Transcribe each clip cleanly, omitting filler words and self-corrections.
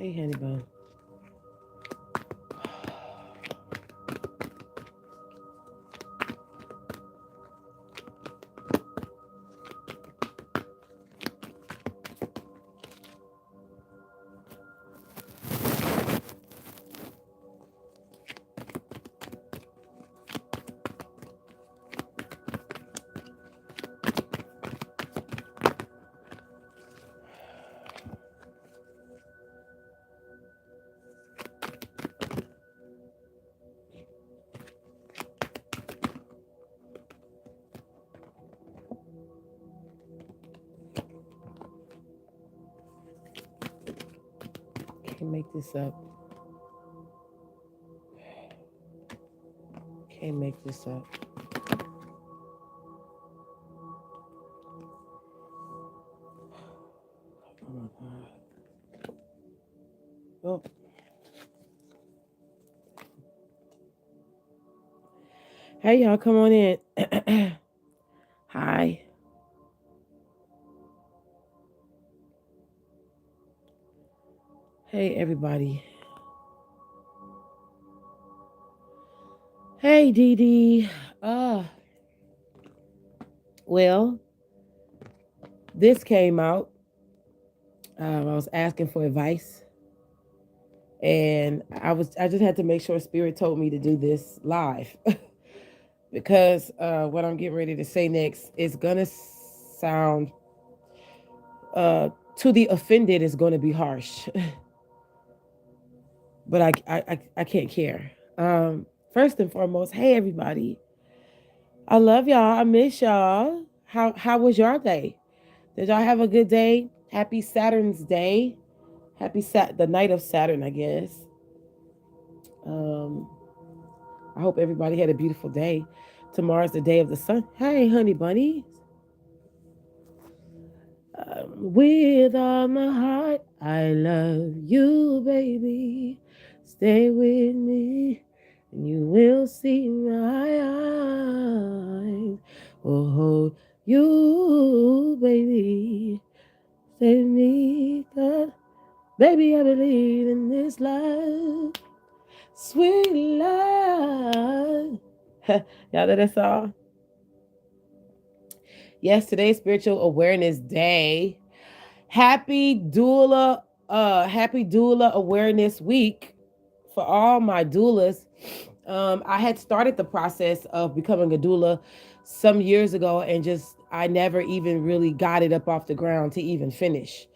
Hey, honey bun. Can't make this up. Can't make this up. Oh my God. Oh. Hey, y'all, come on in. Hi. Hey, everybody. Hey, Dee Dee. Well, this came out. I was asking for advice, and I just had to make sure Spirit told me to do this live because what I'm getting ready to say next is gonna sound to the offended is gonna be harsh, but I can't care. First and foremost, hey everybody, I love y'all. I miss y'all. How was your day? Did y'all have a good day? Happy Saturn's Day. The night of Saturn, I guess. Um, I hope everybody had a beautiful day. Tomorrow's the day of the sun. Hey, honey bunny. With all my heart, I love you, baby. Stay with me, and you will see my eyes. Will hold you, baby. Stay with me, God. Baby, I believe in this love. Sweet love. Y'all know that song? Yes, today's Spiritual Awareness Day. Happy Doula Awareness Week for all my doulas. I had started the process of becoming a doula some years ago, and I never even really got it up off the ground to even finish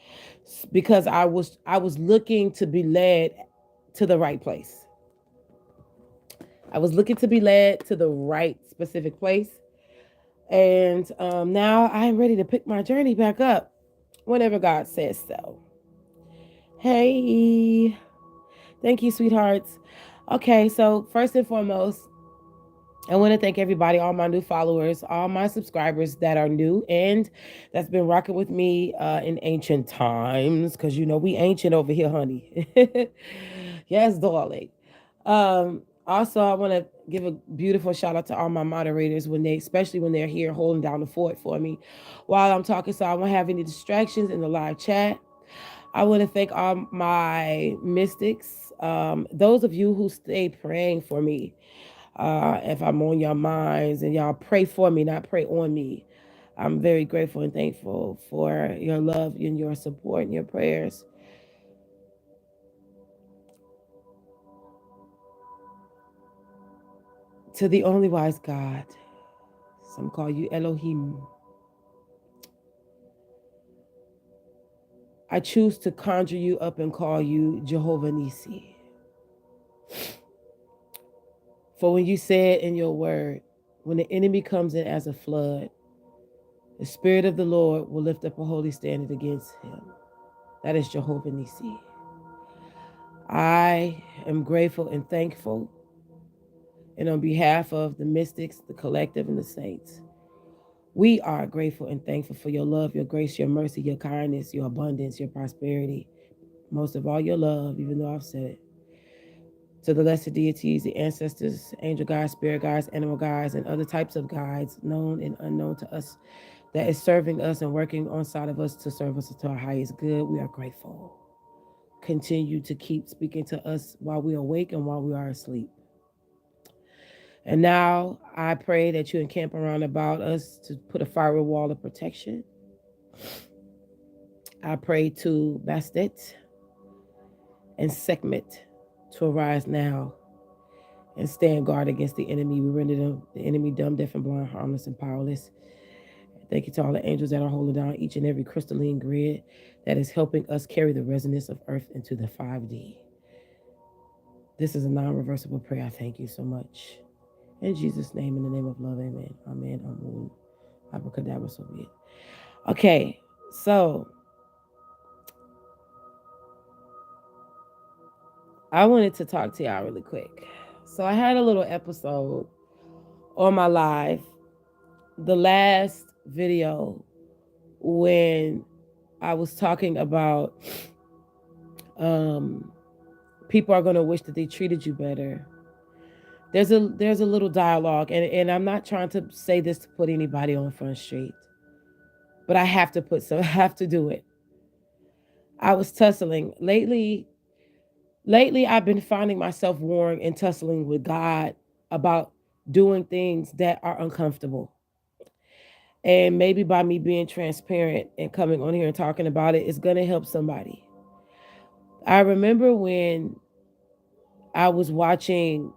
because I was looking to be led to the right place. I was looking to be led to the right specific place. And now I'm ready to pick my journey back up whenever God says so. Hey, thank you, sweethearts. Okay, so first and foremost, I want to thank everybody, all my new followers, all my subscribers that are new and that's been rocking with me in ancient times, because we ancient over here, honey. Yes, darling. Also, I want to give a beautiful shout out to all my moderators especially when they're here holding down the fort for me while I'm talking, so I won't have any distractions in the live chat. I want to thank all my mystics, those of you who stay praying for me. If I'm on your minds and y'all pray for me, not pray on me. I'm very grateful and thankful for your love and your support and your prayers. To the only wise God, some call you Elohim, I choose to conjure you up and call you Jehovah Nisi. For when you said in your word, when the enemy comes in as a flood, the Spirit of the Lord will lift up a holy standard against him. That is Jehovah Nisi. I am grateful and thankful. And on behalf of the mystics, the collective, and the saints, we are grateful and thankful for your love, your grace, your mercy, your kindness, your abundance, your prosperity. Most of all, your love, even though I've said it. To the lesser deities, the ancestors, angel guides, spirit guides, animal guides, and other types of guides, known and unknown to us, that is serving us and working on side of us to serve us to our highest good, we are grateful. continue to keep speaking to us while we are awake and while we are asleep. And now I pray that you encamp around about us to put a firewall of protection. I pray to Bastet and Sekhmet to arise now and stand guard against the enemy. We render the enemy dumb, deaf, and blind, harmless, and powerless. Thank you to all the angels that are holding down each and every crystalline grid that is helping us carry the resonance of Earth into the 5D. This is a non-reversible prayer. I thank you so much. In Jesus' name, in the name of love, amen. Amen. Amen. Abracadabra, so be it. Okay, so I wanted to talk to y'all really quick. So I had a little episode on my live, the last video, when I was talking about people are going to wish that they treated you better. There's a little dialogue, and I'm not trying to say this to put anybody on Front Street, but I have to do it. I was tussling lately. Lately, I've been finding myself warring and tussling with God about doing things that are uncomfortable. And maybe by me being transparent and coming on here and talking about it, it's going to help somebody. I remember when I was watching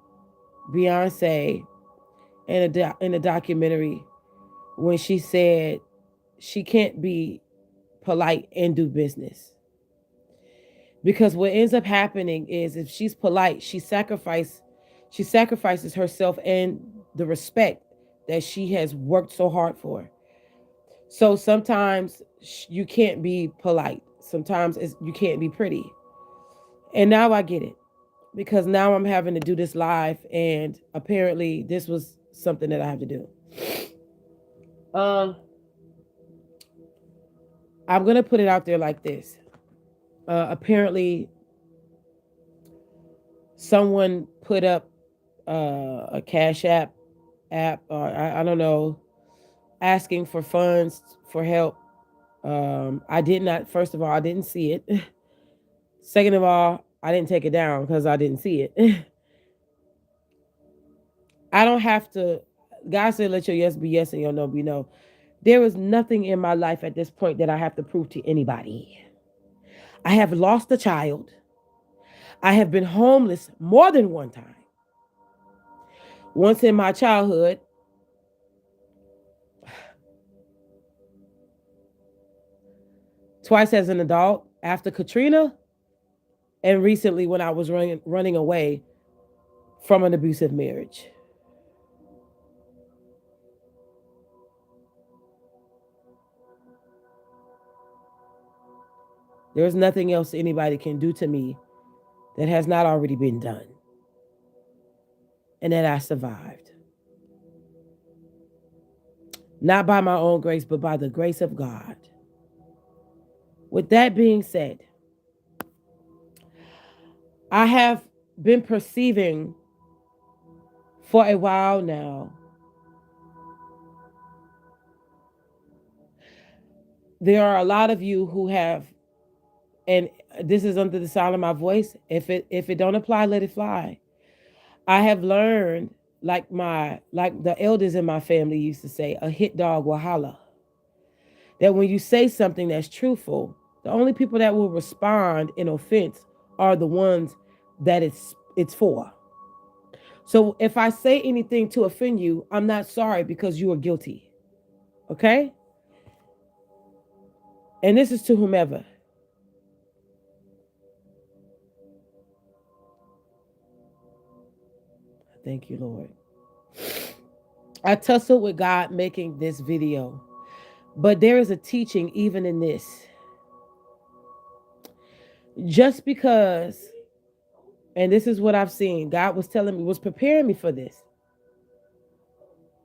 Beyonce in a documentary when she said she can't be polite and do business. Because what ends up happening is if she's polite, she sacrifices herself and the respect that she has worked so hard for. So sometimes you can't be polite. Sometimes you can't be pretty. And now I get it, because now I'm having to do this live, and apparently this was something that I have to do. I'm gonna put it out there like this. Apparently, someone put up a Cashapp app, or I don't know, asking for funds for help. I did not. First of all, I didn't see it. Second of all, I didn't take it down because I didn't see it. I don't have to. God said, "Let your yes be yes and your no be no." There is nothing in my life at this point that I have to prove to anybody. I have lost a child. I have been homeless more than one time. Once in my childhood, twice as an adult after Katrina, and recently when I was running away from an abusive marriage. There's nothing else anybody can do to me that has not already been done, and that I survived. Not by my own grace, but by the grace of God. With that being said, I have been perceiving for a while now there are a lot of you who have, and this is under the sound of my voice, if it don't apply, let it fly. I have learned, like the elders in my family used to say, a hit dog will holler. That when you say something that's truthful, the only people that will respond in offense are the ones that it's for. So if I say anything to offend you, I'm not sorry, because you are guilty. Okay? And this is to whomever. Thank you, Lord. I tussled with God making this video, but there is a teaching even in this. Just because, and this is what I've seen, God was preparing me for this.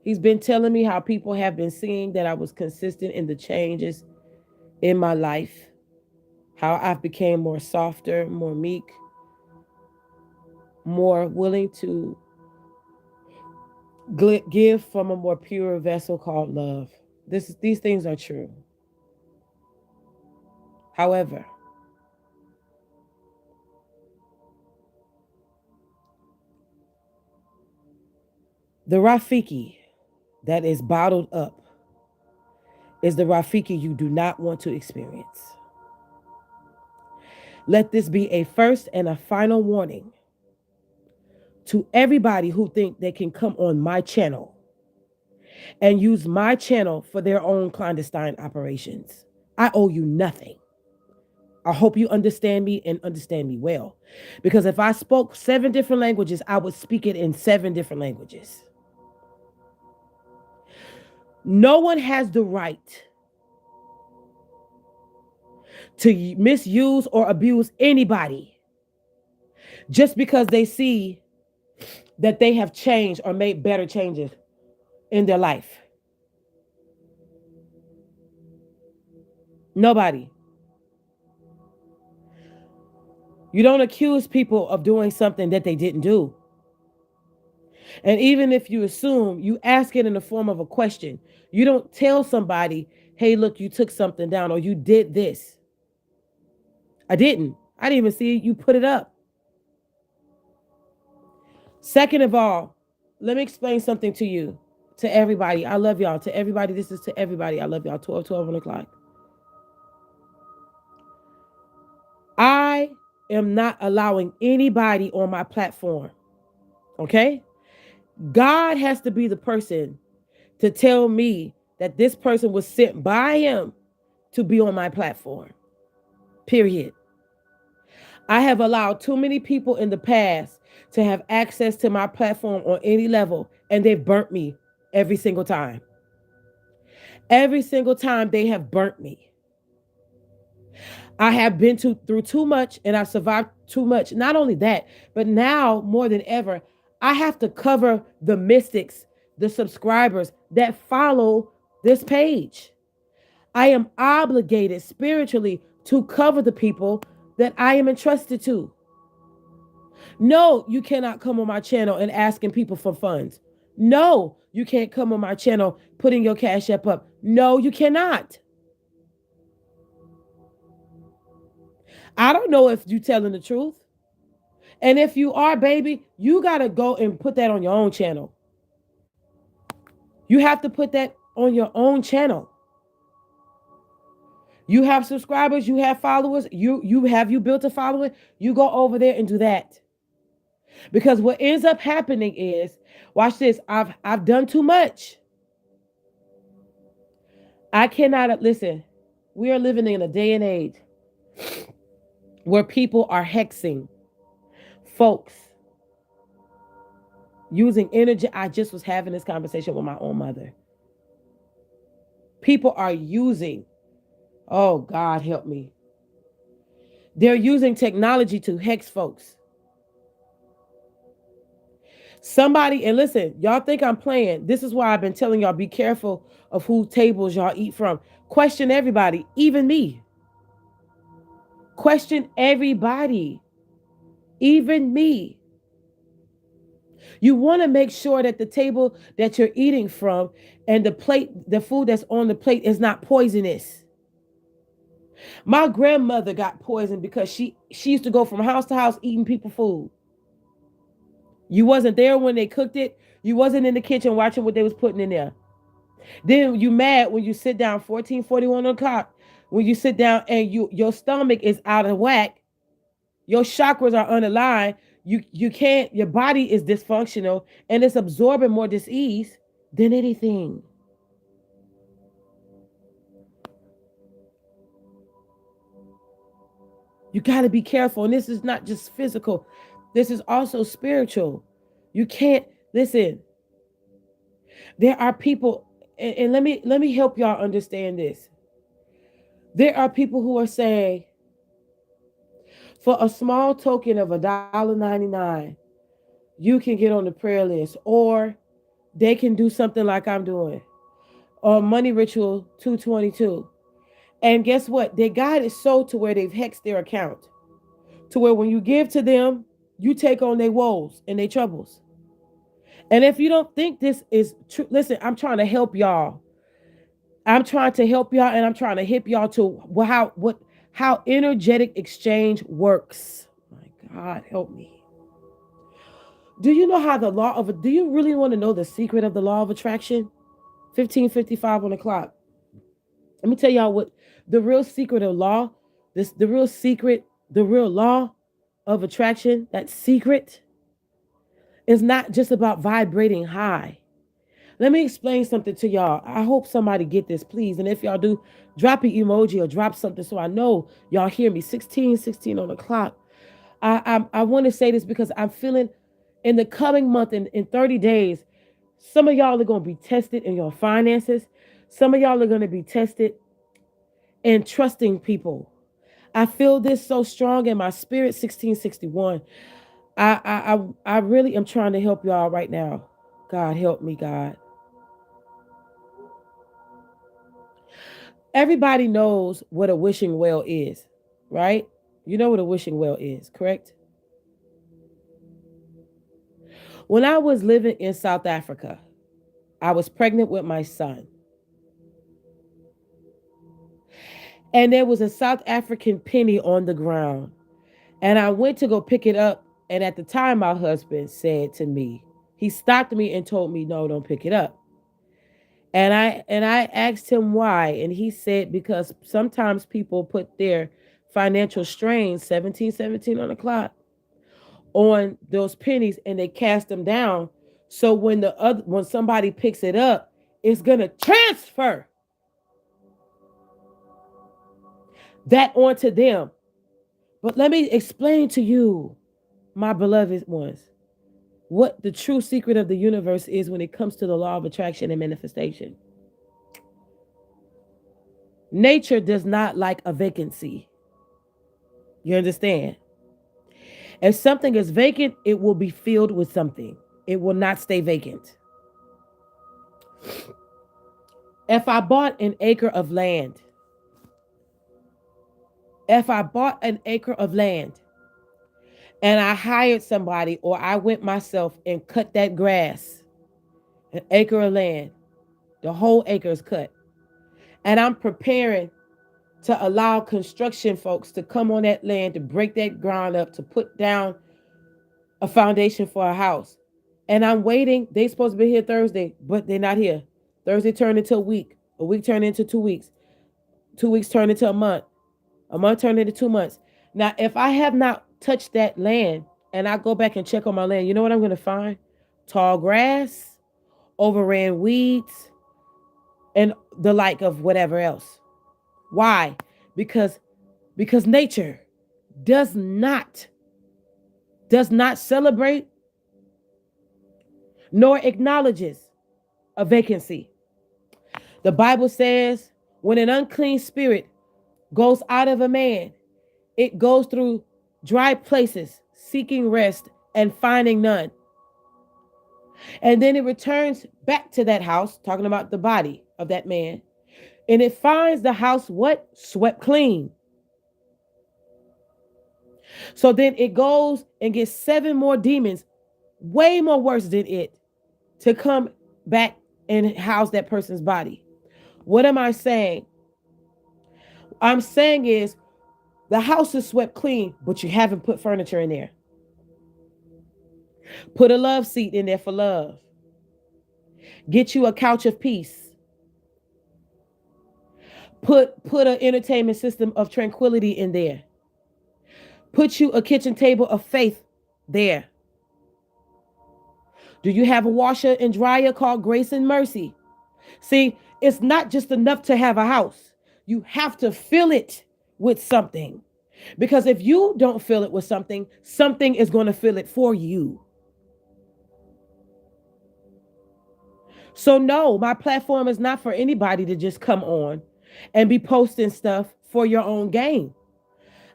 He's been telling me how people have been seeing that I was consistent in the changes in my life, how I've become more softer, more meek, more willing to give from a more pure vessel called love. These things are true. However, The Rafiki that is bottled up is the Rafiki you do not want to experience. Let this be a first and a final warning to everybody who think they can come on my channel and use my channel for their own clandestine operations. I owe you nothing. I hope you understand me and understand me well. Because if I spoke 7 different languages, I would speak it in 7 different languages. No one has the right to misuse or abuse anybody just because they see that they have changed or made better changes in their life. Nobody. You don't accuse people of doing something that they didn't do. And even if you assume, you ask it in the form of a question. You don't tell somebody, hey, look, you took something down or you did this. I didn't. I didn't even see you put it up. Second of all, let me explain something to you, to everybody. I love y'all. To everybody, this is to everybody. I love y'all. 12 o'clock. I am not allowing anybody on my platform. Okay? God has to be the person to tell me that this person was sent by him to be on my platform. Period. I have allowed too many people in the past to have access to my platform on any level, and they've burnt me every single time. Every single time they have burnt me. I have been through too much and I've survived too much. Not only that, but now more than ever, I have to cover the mystics, the subscribers that follow this page. I am obligated spiritually to cover the people that I am entrusted to. No, you cannot come on my channel and asking people for funds. No, you can't come on my channel putting your Cashapp up. No, you cannot. I don't know if you're telling the truth. And if you are, baby, you got to go and put that on your own channel. You have to put that on your own channel. You have subscribers, you have followers, you built a following, you go over there and do that. Because what ends up happening is, watch this, I've done too much. I cannot listen. We are living in a day and age where people are hexing folks using energy. I just was having this conversation with my own mother. People are using, oh God help me. They're using technology to hex folks. Somebody, and listen, y'all think I'm playing. This is why I've been telling y'all, be careful of who tables y'all eat from. Question everybody, even me. Question everybody, even me. You want to make sure that the table that you're eating from and the plate, the food that's on the plate is not poisonous. My grandmother got poisoned because she used to go from house to house eating people's food. You wasn't there when they cooked it. You wasn't in the kitchen watching what they was putting in there. Then you mad when you sit down 14:41 o'clock, when you sit down and your stomach is out of whack, your chakras are unaligned, you can't, your body is dysfunctional and it's absorbing more disease than anything. You got to be careful. And this is not just physical. This is also spiritual. You can't, listen. There are people, and let me help y'all understand this. There are people who are saying, for a small token of $1.99, you can get on the prayer list, or they can do something like I'm doing, or Money Ritual 222. And guess what? Their God is so to where they've hexed their account, to where when you give to them, you take on their woes and their troubles. And if you don't think this is true, listen, I'm trying to help y'all. I'm trying to help y'all, and I'm trying to hip y'all to how energetic exchange works. My God, help me. Do you know how the law of, do you really want to know the secret of the law of attraction? 15:55 on the clock. Let me tell y'all what the real secret of law, the real secret, the real law of attraction, that secret is not just about vibrating high. Let me explain something to y'all. I hope somebody get this, please. And if y'all do, drop an emoji or drop something so I know y'all hear me. 16 on the clock. I want to say this because I'm feeling in the coming month, in 30 days, some of y'all are going to be tested in your finances. Some of y'all are going to be tested in trusting people. I feel this so strong in my spirit. 1661. I really am trying to help y'all right now. God help me, God. Everybody knows what a wishing well is, right? You know what a wishing well is, correct? When I was living in South Africa, I was pregnant with my son. And there was a South African penny on the ground. And I went to go pick it up. And at the time, my husband said to me, he stopped me and told me, no, don't pick it up. And I asked him why. And he said, because sometimes people put their financial strain, 17 on the clock, on those pennies and they cast them down. So when somebody picks it up, it's gonna transfer that onto them. But let me explain to you, my beloved ones, what the true secret of the universe is when it comes to the law of attraction and manifestation. Nature does not like a vacancy. You understand? If something is vacant, it will be filled with something. It will not stay vacant. If I bought an acre of land, if I bought an acre of land and I hired somebody or I went myself and cut that grass, an acre of land, the whole acre is cut. And I'm preparing to allow construction folks to come on that land to break that ground up, to put down a foundation for a house. And I'm waiting. They supposed to be here Thursday, but they're not here. Thursday turned into a week. A week turned into 2 weeks. 2 weeks turned into a month. A month turned into 2 months. Now, if I have not touched that land and I go back and check on my land, you know what I'm going to find? Tall grass, overran weeds, and the like of whatever else. Why? Because because nature does not celebrate nor acknowledges a vacancy. The Bible says when an unclean spirit goes out of a man, it goes through dry places, seeking rest and finding none. And then it returns back to that house, talking about the body of that man. And it finds the house what? Swept clean. So then it goes and gets 7 more demons, way more worse than it, to come back and house that person's body. What am I saying? I'm saying is the house is swept clean, but you haven't put furniture in there. Put a love seat in there for love. Get you a couch of peace. Put an entertainment system of tranquility in there. Put you a kitchen table of faith there. Do you have a washer and dryer called Grace and Mercy? See, it's not just enough to have a house. You have to fill it with something. Because if you don't fill it with something, something is going to fill it for you. So no, my platform is not for anybody to just come on and be posting stuff for your own gain.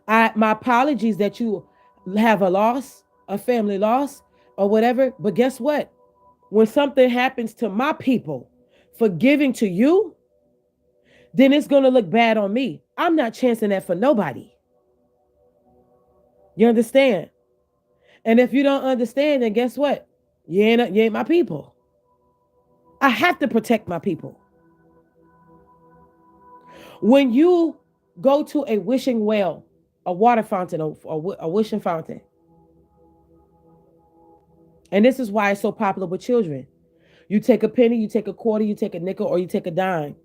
My apologies that you have a loss, a family loss, or whatever. But guess what? When something happens to my people for giving to you, then it's going to look bad on me. I'm not chancing that for nobody. You understand? And if you don't understand, then guess what? You ain't my people. I have to protect my people. When you go to a wishing well, a water fountain, a wishing fountain, And this is why it's so popular with children. You take a penny, you take a quarter, you take a nickel, or you take a dime.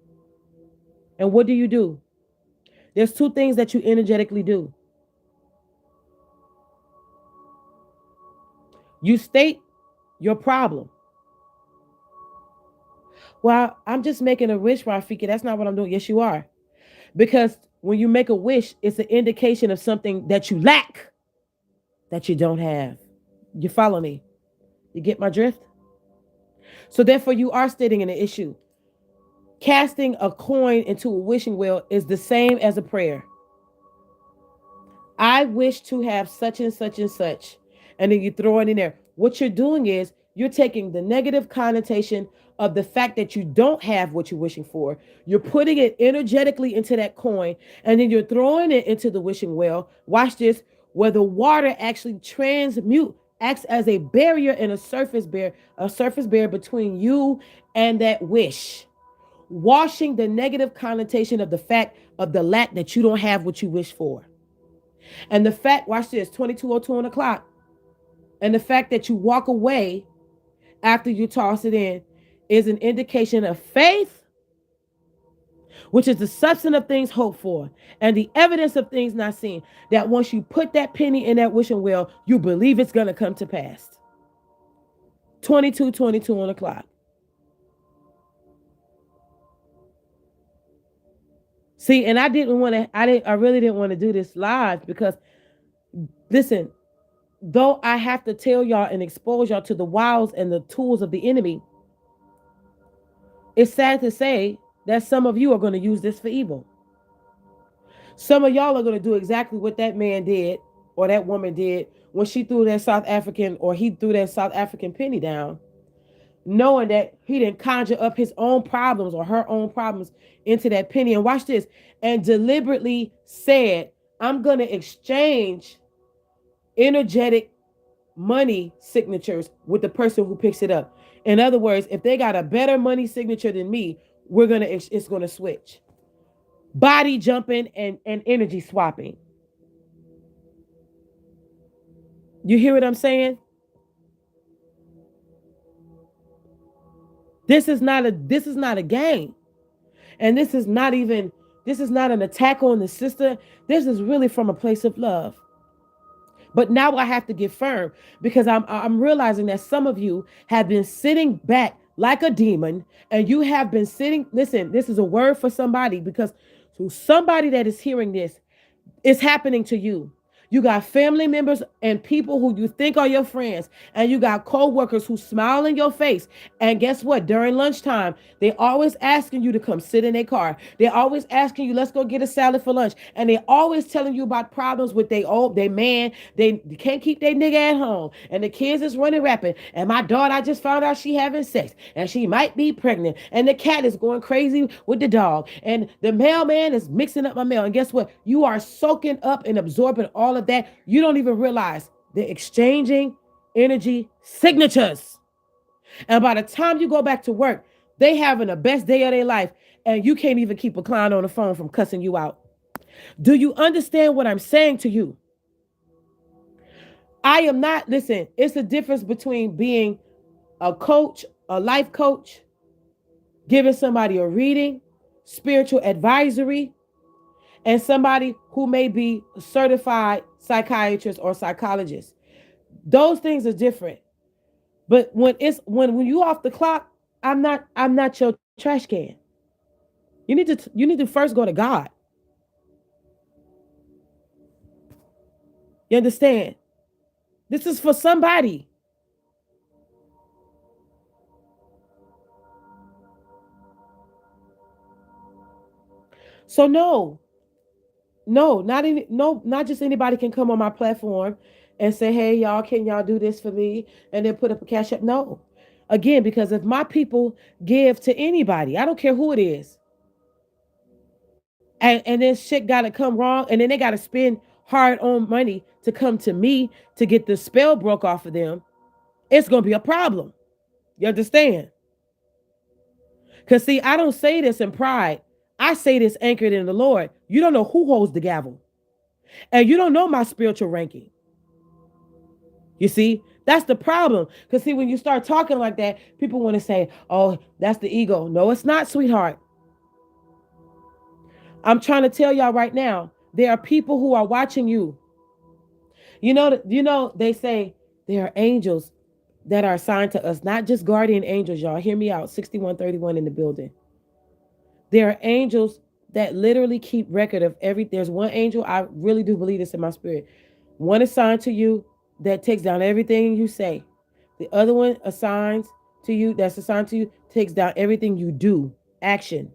And what do? There's two things that you energetically do. You state your problem. Well, I'm just making a wish, Rafiki. That's not what I'm doing. Yes, you are. Because when you make a wish, it's an indication of something that you lack, that you don't have. You follow me? You get my drift? So therefore, you are stating an issue. Casting a coin into a wishing well is the same as a prayer. I wish to have such and such and such. And then you throw it in there. What you're doing is you're taking the negative connotation of the fact that you don't have what you're wishing for. You're putting it energetically into that coin, and then you're throwing it into the wishing well. Watch this, where the water actually transmute, acts as a barrier and a surface barrier between you and that wish. Washing the negative connotation of the fact of the lack that you don't have what you wish for. And the fact, watch this, 22:02 on the clock. And the fact that you walk away after you toss it in is an indication of faith, which is the substance of things hoped for and the evidence of things not seen. That once you put that penny in that wishing well, you believe it's going to come to pass. 22:22 on the clock. See, and I really didn't want to do this live because, listen, though I have to tell y'all and expose y'all to the wiles and the tools of the enemy, it's sad to say that some of you are going to use this for evil. Some of y'all are going to do exactly what that man did or that woman did when she threw that South African or he threw that South African penny down, knowing that he didn't conjure up his own problems or her own problems into that penny. And watch this, and deliberately said, I'm going to exchange energetic money signatures with the person who picks it up. In other words, if they got a better money signature than me, it's gonna switch. Body jumping and energy swapping. You hear what I'm saying? This is not a game. And this is not an attack on the sister. This is really from a place of love. But now I have to get firm because I'm realizing that some of you have been sitting back like a demon, and you have been sitting. Listen, this is a word for somebody, because to somebody that is hearing this, it's happening to you. You got family members and people who you think are your friends, and you got co-workers who smile in your face. And guess what? During lunchtime, they always asking you to come sit in their car. They're always asking you, let's go get a salad for lunch. And they always telling you about problems with they man. They can't keep their nigga at home. And the kids is running rapid. And my daughter, I just found out she having sex. And she might be pregnant. And the cat is going crazy with the dog. And the mailman is mixing up my mail. And guess what? You are soaking up and absorbing all of that. You don't even realize they're exchanging energy signatures. And by the time you go back to work, they having the best day of their life, and you can't even keep a client on the phone from cussing you out. Do you understand what I'm saying to you? I am not, listen, it's the difference between being a coach, a life coach, giving somebody a reading, spiritual advisory, and somebody who may be a certified psychiatrist or psychologist. Those things are different. But when you off the clock, I'm not your trash can. You need to first go to God. You understand? This is for somebody. So not just anybody can come on my platform and say, hey, y'all, can y'all do this for me? And then put up a Cashapp. No. Again, because if my people give to anybody, I don't care who it is, and then shit got to come wrong, and then they got to spend hard-earned money to come to me to get the spell broke off of them, it's going to be a problem. You understand? Because, see, I don't say this in pride. I say this anchored in the Lord. You don't know who holds the gavel. And you don't know my spiritual ranking. You see, That's the problem. Because see, when you start talking like that, people want to say, oh, that's the ego. No, it's not, sweetheart. I'm trying to tell y'all right now, there are people who are watching you. They say there are angels that are assigned to us, not just guardian angels, y'all. Hear me out. 6131 in the building. There are angels that literally keep record of there's one angel, I really do believe this in my spirit. One assigned to you that takes down everything you say. The other one that's assigned to you, takes down everything you do, action.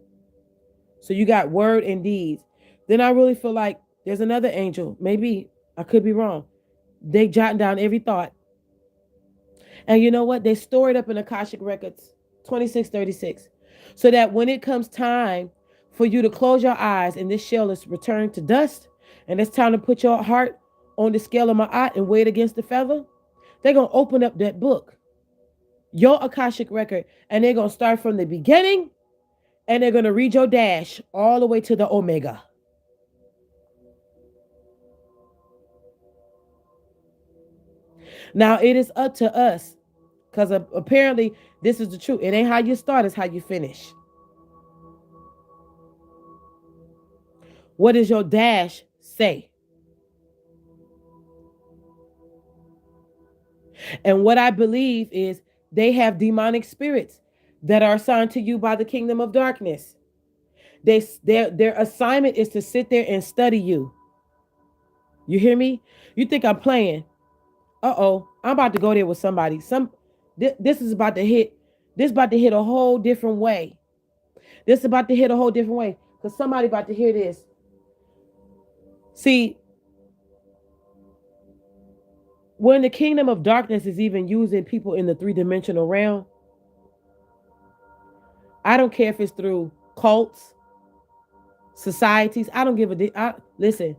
So you got word and deeds. Then I really feel like there's another angel. Maybe I could be wrong. They jot down every thought. And you know what? They store it up in Akashic Records 2636. So that when it comes time for you to close your eyes and this shell is returned to dust, and it's time to put your heart on the scale of my eye and weigh it against the feather, they're going to open up that book, your Akashic record, and they're going to start from the beginning and they're going to read your dash all the way to the Omega. Now, it is up to us, because apparently this is the truth. It ain't how you start, it's how you finish. What does your dash say? And what I believe is they have demonic spirits that are assigned to you by the kingdom of darkness. Their assignment is to sit there and study you. You hear me? You think I'm playing? I'm about to go there with somebody. This is about to hit. This is about to hit a whole different way. This is about to hit a whole different way, because somebody about to hear this. See, when the kingdom of darkness is even using people in the three-dimensional realm, I don't care if it's through cults, societies. I don't give a listen,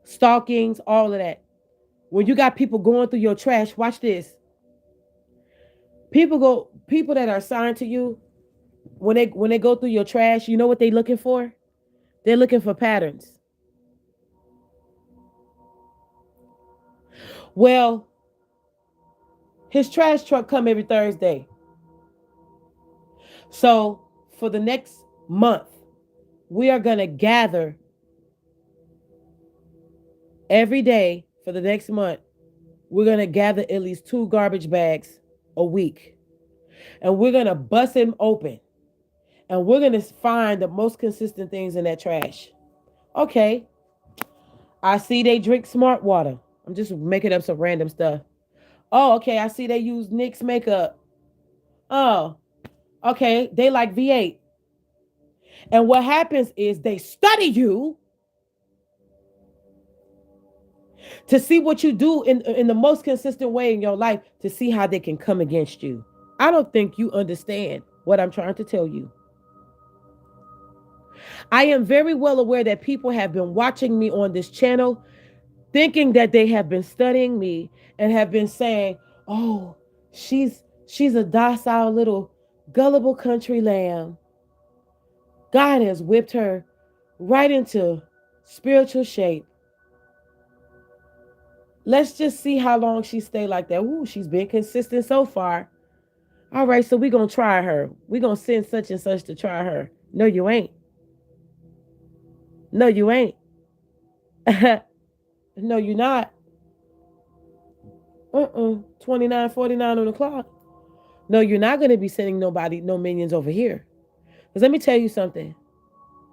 stalkings, all of that. When you got people going through your trash, watch this. People that are assigned to you, when they go through your trash, you know what they're looking for? They're looking for patterns. Well, his trash truck come every Thursday. So for the next month, we are going to gather every day for the next month. We're going to gather at least 2 garbage bags a week. And we're going to bust them open. And we're going to find the most consistent things in that trash. Okay. I see they drink smart water. I'm just making up some random stuff. Oh, okay. I see they use NYX makeup. Oh, okay. They like V8. And what happens is they study you to see what you do in the most consistent way in your life, to see how they can come against you. I don't think you understand what I'm trying to tell you. I am very well aware that people have been watching me on this channel, thinking that they have been studying me and have been saying, oh, she's a docile little gullible country lamb. God has whipped her right into spiritual shape. Let's just see how long she stay like that. Ooh, she's been consistent so far. All right, so we're going to try her. We're going to send such and such to try her. No, you ain't. No, you ain't. No, you're not. 29:49 on the clock. No, you're not going to be sending no minions over here. Because let me tell you something.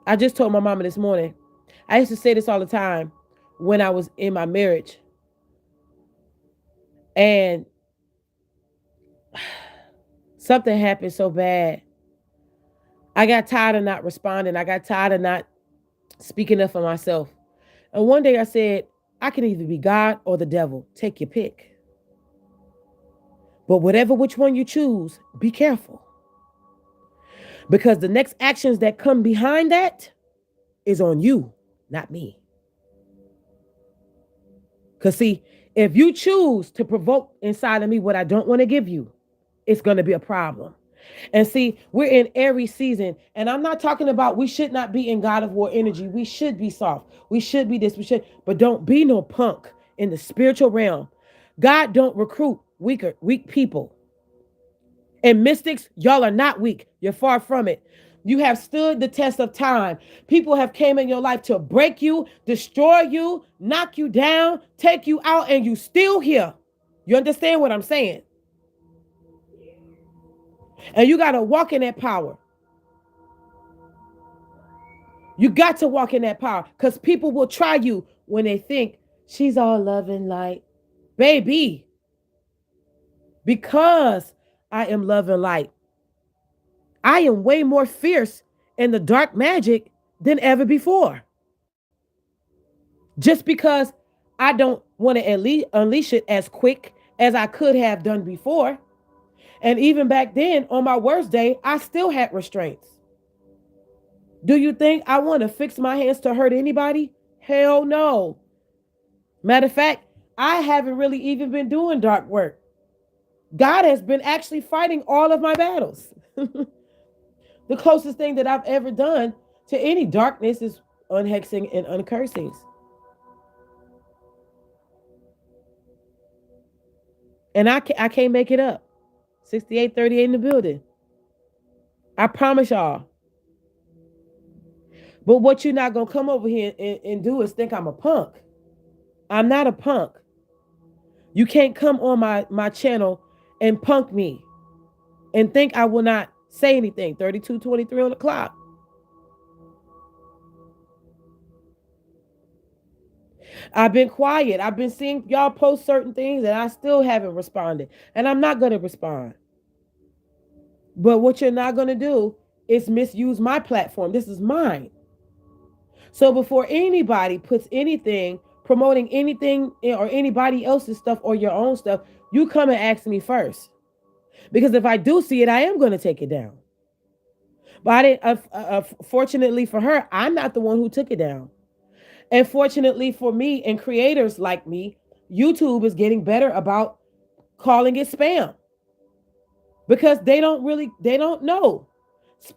I just told my mama this morning. I used to say this all the time when I was in my marriage. And something happened so bad. I got tired of not responding. I got tired of not speaking up for myself. And one day I said, I can either be God or the devil. Take your pick. But which one you choose, be careful. Because the next actions that come behind that is on you, not me. Because see, if you choose to provoke inside of me what I don't want to give you, it's going to be a problem. And see, we're in Aries season, and I'm not talking about we should not be in God of War energy. We should be soft. We should be this. But don't be no punk in the spiritual realm. God don't recruit weak people. And mystics, y'all are not weak. You're far from it. You have stood the test of time. People have came in your life to break you, destroy you, knock you down, take you out, and you still here. You understand what I'm saying? And you got to walk in that power. You got to walk in that power because people will try you when they think she's all love and light. Baby, because I am love and light, I am way more fierce in the dark magic than ever before. Just because I don't want to unleash it as quick as I could have done before. And even back then, on my worst day, I still had restraints. Do you think I want to fix my hands to hurt anybody? Hell no. Matter of fact, I haven't really even been doing dark work. God has been actually fighting all of my battles. The closest thing that I've ever done to any darkness is unhexing and uncursings. And I can't make it up. 6838 in the building. I promise y'all. But what you're not going to come over here and do is think I'm a punk. I'm not a punk. You can't come on my channel and punk me and think I will not say anything. 3223 on the clock. I've been quiet. I've been seeing y'all post certain things and I still haven't responded. And I'm not going to respond. But what you're not going to do is misuse my platform. This is mine. So before anybody puts anything, promoting anything or anybody else's stuff or your own stuff, you come and ask me first. Because if I do see it, I am going to take it down. But I didn't, fortunately for her, I'm not the one who took it down. And fortunately for me and creators like me, YouTube is getting better about calling it spam. Because they don't know.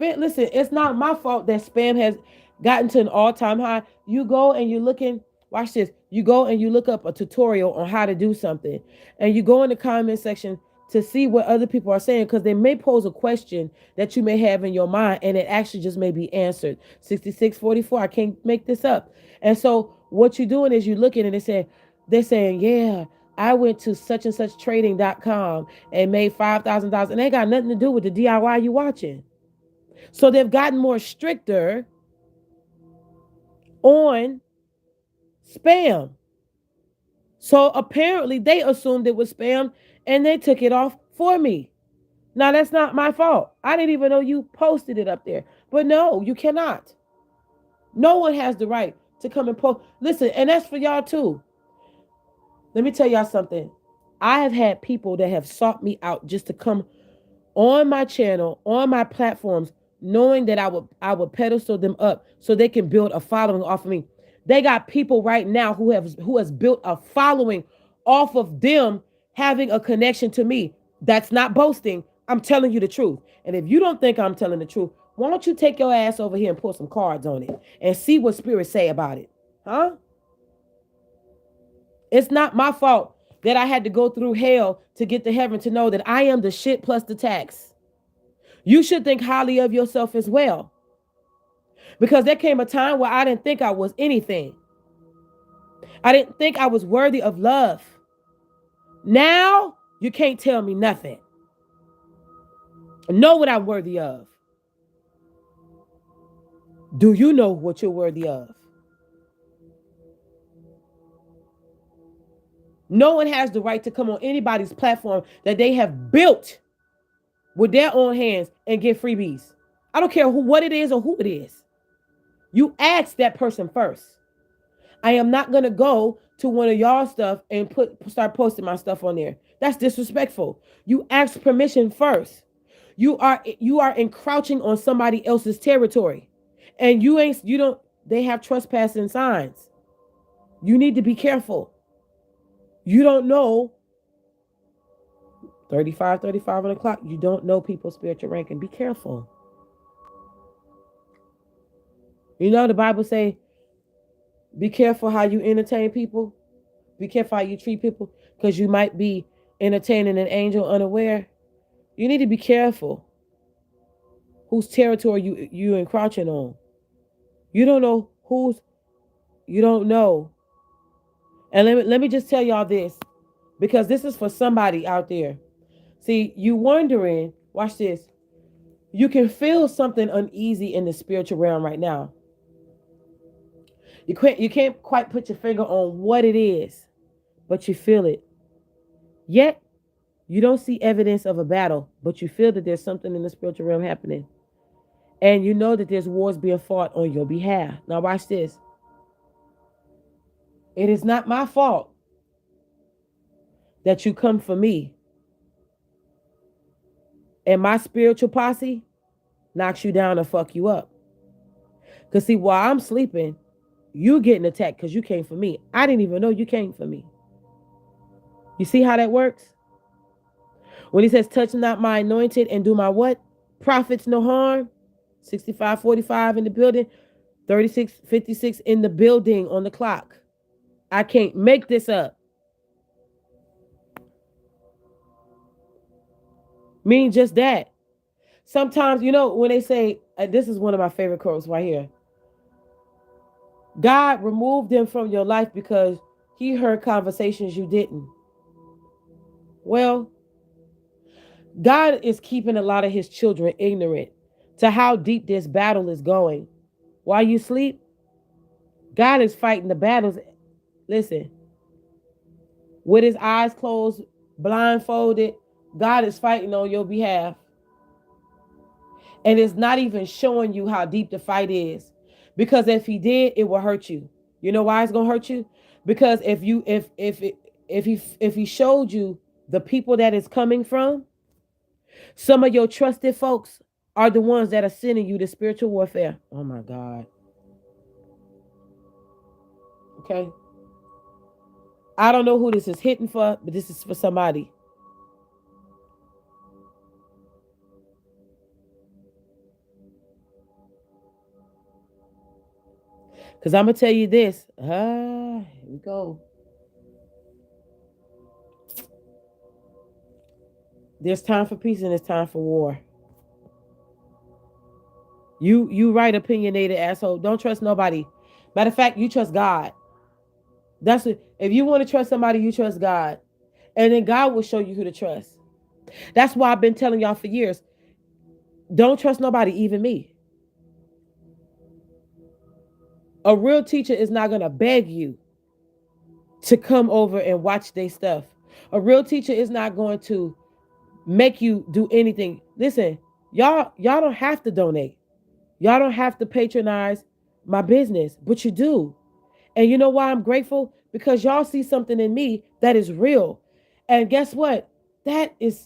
Listen, it's not my fault that spam has gotten to an all-time high. You go and you're looking, watch this. You go and you look up a tutorial on how to do something. And you go in the comment section to see what other people are saying because they may pose a question that you may have in your mind and it actually just may be answered. 6644, I can't make this up. And so what you're doing is you're looking and they're saying, yeah, I went to such and such trading.com and made $5,000 and they got nothing to do with the DIY you watching. So they've gotten more stricter on spam. So apparently they assumed it was spam and they took it off for me. Now that's not my fault. I didn't even know you posted it up there. But no, you cannot. No one has the right to come and post. Listen, and that's for y'all too. Let me tell y'all something. I have had people that have sought me out just to come on my channel, on my platforms, knowing that I would pedestal them up so they can build a following off of me. They got people right now who has built a following off of them having a connection to me. That's not boasting. I'm telling you the truth. And if you don't think I'm telling the truth, why don't you take your ass over here and put some cards on it and see what spirits say about it? Huh? It's not my fault that I had to go through hell to get to heaven to know that I am the shit plus the tax. You should think highly of yourself as well. Because there came a time where I didn't think I was anything. I didn't think I was worthy of love. Now, you can't tell me nothing. I know what I'm worthy of. Do you know what you're worthy of? No one has the right to come on anybody's platform that they have built with their own hands and get freebies. I don't care what it is or who it is. You ask that person first. I am not going to go to one of y'all stuff and start posting my stuff on there. That's disrespectful. You ask permission first. You are encroaching on somebody else's territory. And they have trespassing signs. You need to be careful. You don't know 35 on the clock. You don't know people's spiritual ranking. Be careful. You know the Bible say, be careful how you entertain people. Be careful how you treat people. because you might be entertaining an angel unaware. You need to be careful whose territory you encroaching on. You don't know who's you don't know. And let me just tell y'all this, because this is for somebody out there. See, you wondering, watch this. You can feel something uneasy in the spiritual realm right now. You can't quite put your finger on what it is, but you feel it. Yet you don't see evidence of a battle, but you feel that there's something in the spiritual realm happening. And you know that there's wars being fought on your behalf. Now watch this. It is not my fault that you come for me and my spiritual posse knocks you down and fuck you up. Because see, while I'm sleeping, you getting attacked because you came for me. I didn't even know you came for me. You see how that works? When he says, touch not my anointed and do my what? Prophets no harm. 65:45 in the building. 36:56 in the building on the clock. I can't make this up. Mean just that. Sometimes, when they say, this is one of my favorite quotes right here. God removed them from your life because he heard conversations you didn't. Well, God is keeping a lot of his children ignorant to how deep this battle is going. While you sleep, God is fighting the battles. Listen, with his eyes closed, blindfolded, God is fighting on your behalf. And it's not even showing you how deep the fight is. Because if he did, it will hurt you. You know why it's gonna hurt you? Because if he showed you the people that it's coming from, some of your trusted folks are the ones that are sending you the spiritual warfare. Oh my God. Okay. I don't know who this is hitting for, but this is for somebody. Because I'm going to tell you this. Here we go. There's time for peace and there's time for war. You right, opinionated asshole. Don't trust nobody. Matter of fact, you trust God. That's it. If you want to trust somebody, you trust God. And then God will show you who to trust. That's why I've been telling y'all for years. Don't trust nobody, even me. A real teacher is not going to beg you to come over and watch their stuff. A real teacher is not going to make you do anything. Listen, y'all don't have to donate. Y'all don't have to patronize my business, but you do. And you know why I'm grateful? Because y'all see something in me that is real. And guess what? That's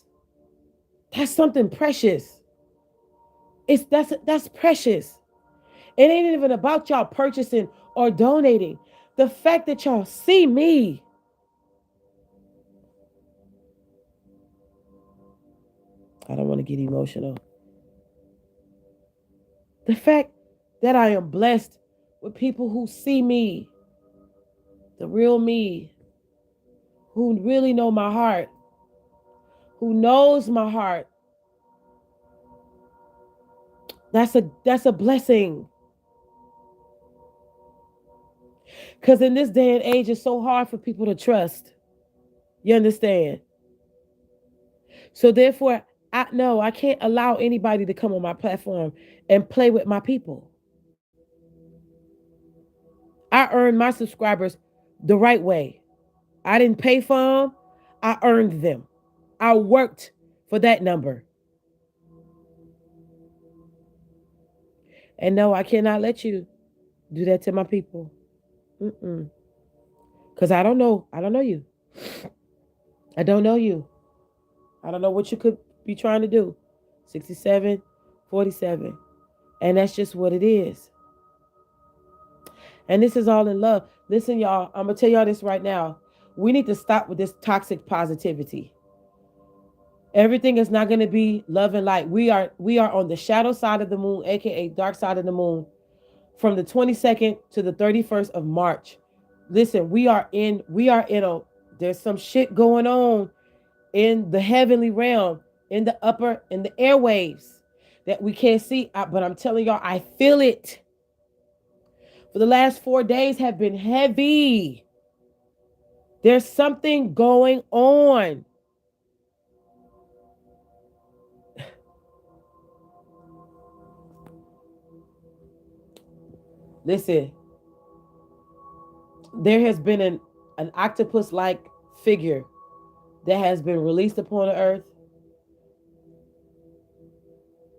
something precious. That's precious. It ain't even about y'all purchasing or donating. The fact that y'all see me. I don't want to get emotional. The fact that I am blessed with people who see me, the real me, who really know my heart, who knows my heart. That's a blessing. Because in this day and age, it's so hard for people to trust. You understand? So therefore, I can't allow anybody to come on my platform and play with my people. I earned my subscribers the right way. I didn't pay for them. I earned them. I worked for that number. And no, I cannot let you do that to my people. Because I don't know. I don't know you. I don't know you. I don't know what you could be trying to do. 67:47. And that's just what it is. And this is all in love. Listen, y'all, I'm going to tell y'all this right now. We need to stop with this toxic positivity. Everything is not going to be love and light. We are on the shadow side of the moon, aka dark side of the moon, from the 22nd to the 31st of March. Listen, we are in a There's some shit going on in the heavenly realm, in the airwaves that we can't see. But I'm telling y'all, I feel it. For the last 4 days have been heavy. There's something going on. Listen, there has been an octopus-like figure that has been released upon the earth.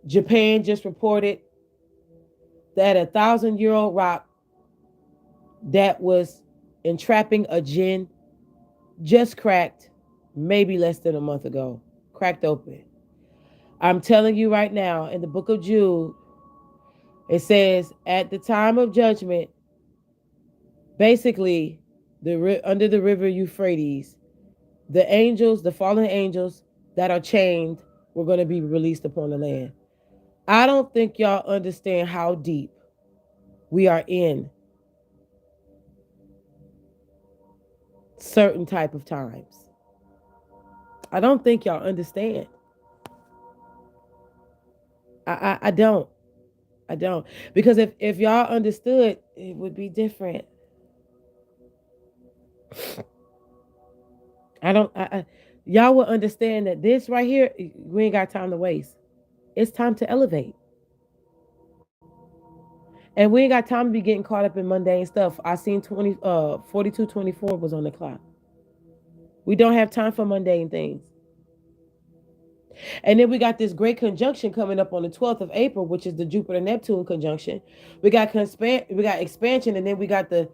Japan just reported that a 1,000-year-old rock that was entrapping a jinn just cracked maybe less than a month ago. Cracked open. I'm telling you right now, in the book of Jude, it says, at the time of judgment, basically, under the river Euphrates, the angels, the fallen angels that are chained, were going to be released upon the land. I don't think y'all understand how deep we are in certain type of times. I don't think y'all understand. I don't. I don't. Because if y'all understood, it would be different. Y'all will understand that this right here, we ain't got time to waste. It's time to elevate. And we ain't got time to be getting caught up in mundane stuff. I seen 4224 was on the clock. We don't have time for mundane things. And then we got this great conjunction coming up on the 12th of April, which is the Jupiter-Neptune conjunction. We got expansion, and then we got the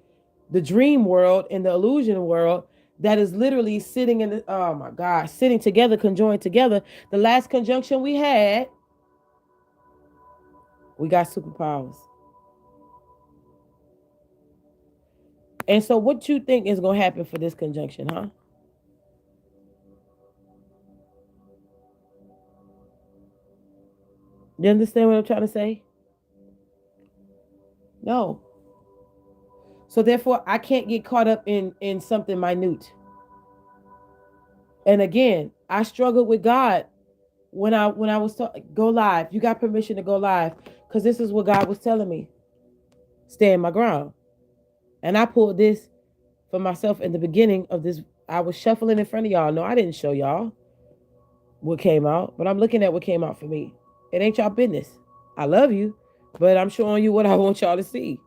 dream world and the illusion world that is literally sitting in the, oh my God, sitting together, conjoined together. The last conjunction we had, we got superpowers. And so what you think is going to happen for this conjunction, huh? You understand what I'm trying to say? No. So therefore, I can't get caught up in something minute. And again, I struggled with God when I was go live. You got permission to go live because this is what God was telling me. Stand my ground. And I pulled this for myself in the beginning of this. I was shuffling in front of y'all. No, I didn't show y'all what came out, but I'm looking at what came out for me. It ain't y'all business. I love you, but I'm showing you what I want y'all to see.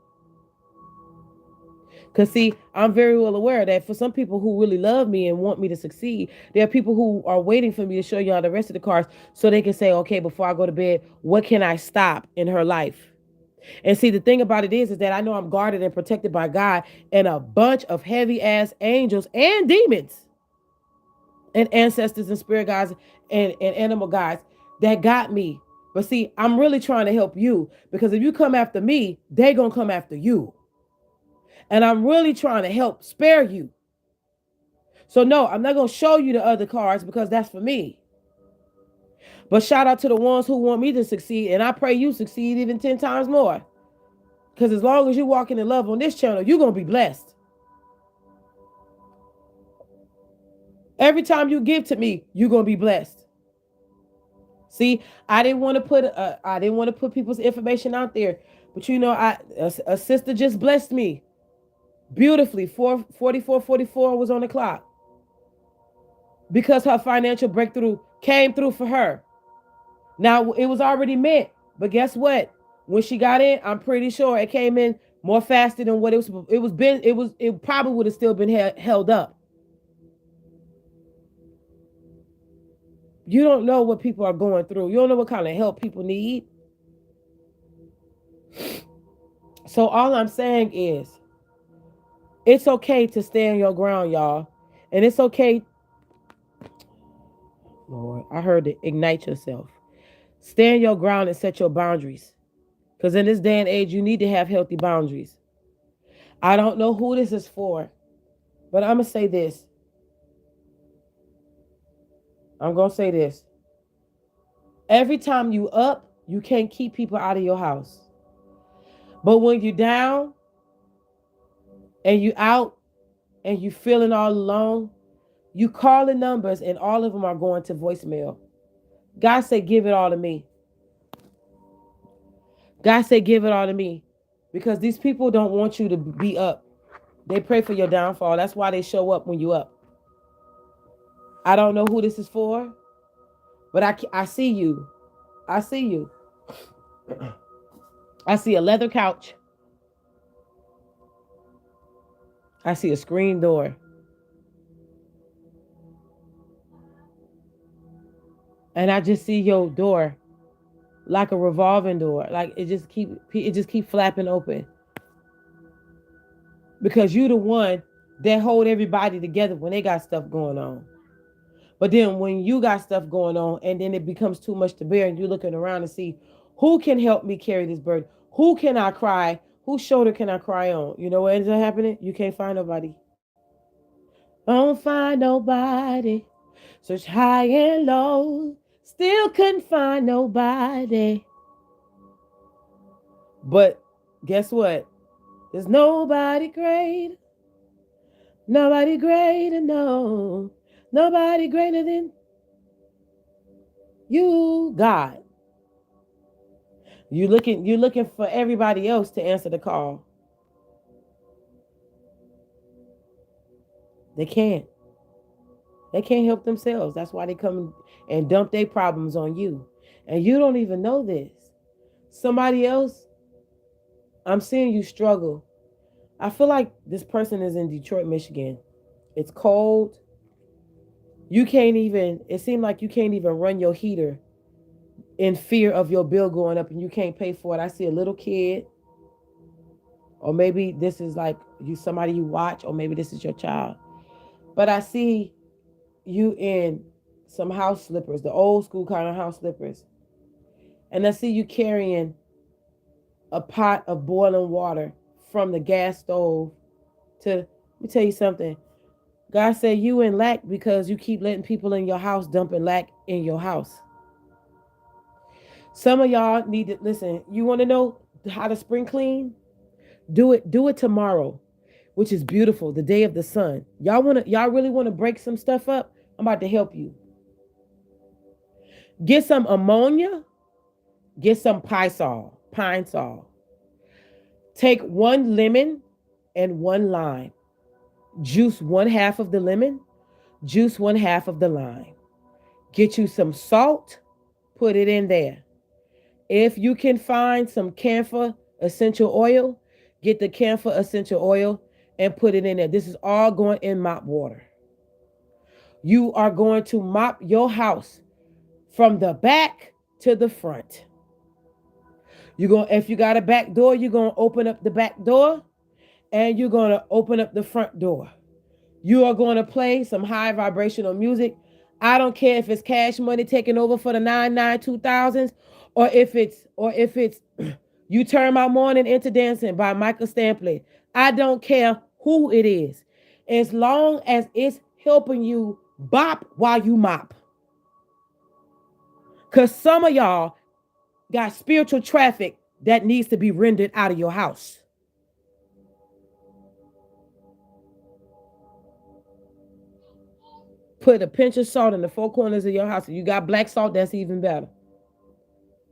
Because, see, I'm very well aware that for some people who really love me and want me to succeed, there are people who are waiting for me to show y'all the rest of the cards so they can say, okay, before I go to bed, what can I stop in her life? And see, the thing about it is that I know I'm guarded and protected by God and a bunch of heavy ass angels and demons and ancestors and spirit guides and animal guides that got me. But see, I'm really trying to help you because if you come after me, they're going to come after you. And I'm really trying to help spare you. So no, I'm not going to show you the other cards because that's for me. But shout out to the ones who want me to succeed. And I pray you succeed even 10 times more. Because as long as you're walking in love on this channel, you're going to be blessed. Every time you give to me, you're going to be blessed. See, I didn't want to put people's information out there. But you know, a sister just blessed me beautifully. 4444 was on the clock. Because her financial breakthrough came through for her. Now, it was already meant. But guess what? When she got in, I'm pretty sure it came in more faster than what it probably would have still been held up. You don't know what people are going through. You don't know what kind of help people need. So all I'm saying is, it's okay to stand your ground, y'all. And it's okay. Lord, I heard it. Ignite yourself. Stand your ground and set your boundaries. Because in this day and age, you need to have healthy boundaries. I don't know who this is for, but I'm going to say this. Every time you up, you can't keep people out of your house. But when you down and you out and you feeling all alone, You calling numbers and all of them are going to voicemail. God said, give it all to me. God said, give it all to me. Because these people don't want you to be up. They pray for your downfall. That's why they show up when you up. I don't know who this is for, but I see you. I see you. I see a leather couch. I see a screen door. And I just see your door like a revolving door. Like it just keep flapping open. Because you the one that hold everybody together when they got stuff going on. But then when you got stuff going on and then it becomes too much to bear and you're looking around to see who can help me carry this burden? Who can I cry? Whose shoulder can I cry on? You know what ends up happening? You can't find nobody. Don't find nobody. Search high and low. Still couldn't find nobody. But guess what? There's nobody great. Nobody greater, no. Nobody greater than you, God. You looking for everybody else to answer the call. They can't. They can't help themselves. That's why they come and dump their problems on you. And you don't even know this. Somebody else, I'm seeing you struggle. I feel like this person is in Detroit, Michigan. It's cold. You can't even, it seems like you can't even run your heater in fear of your bill going up and you can't pay for it. I see a little kid, or maybe this is like you somebody you watch, or maybe this is your child. But I see you in some house slippers, the old school kind of house slippers. And I see you carrying a pot of boiling water from the gas stove to, let me tell you something. God said you in lack because you keep letting people in your house dumping lack in your house. Some of y'all need to listen. You want to know how to spring clean? Do it tomorrow, which is beautiful, the day of the sun. Y'all really want to break some stuff up? I'm about to help you. Get some ammonia, get some pine sol. Take one lemon and one lime. Juice one half of the lemon, juice one half of the lime. Get you some salt, put it in there. If you can find some camphor essential oil, get the camphor essential oil and put it in there. This is all going in mop water. You are going to mop your house from the back to the front. If you got a back door, you're going to open up the back door and you're going to open up the front door. You are going to play some high vibrational music. I don't care if it's Cash Money taking over for the 2000s, or if it's You Turn My Morning into Dancing by Michael Stampley. I don't care who it is. As long as it's helping you bop while you mop. Because some of y'all got spiritual traffic that needs to be rendered out of your house. Put a pinch of salt in the four corners of your house. If you got black salt, that's even better.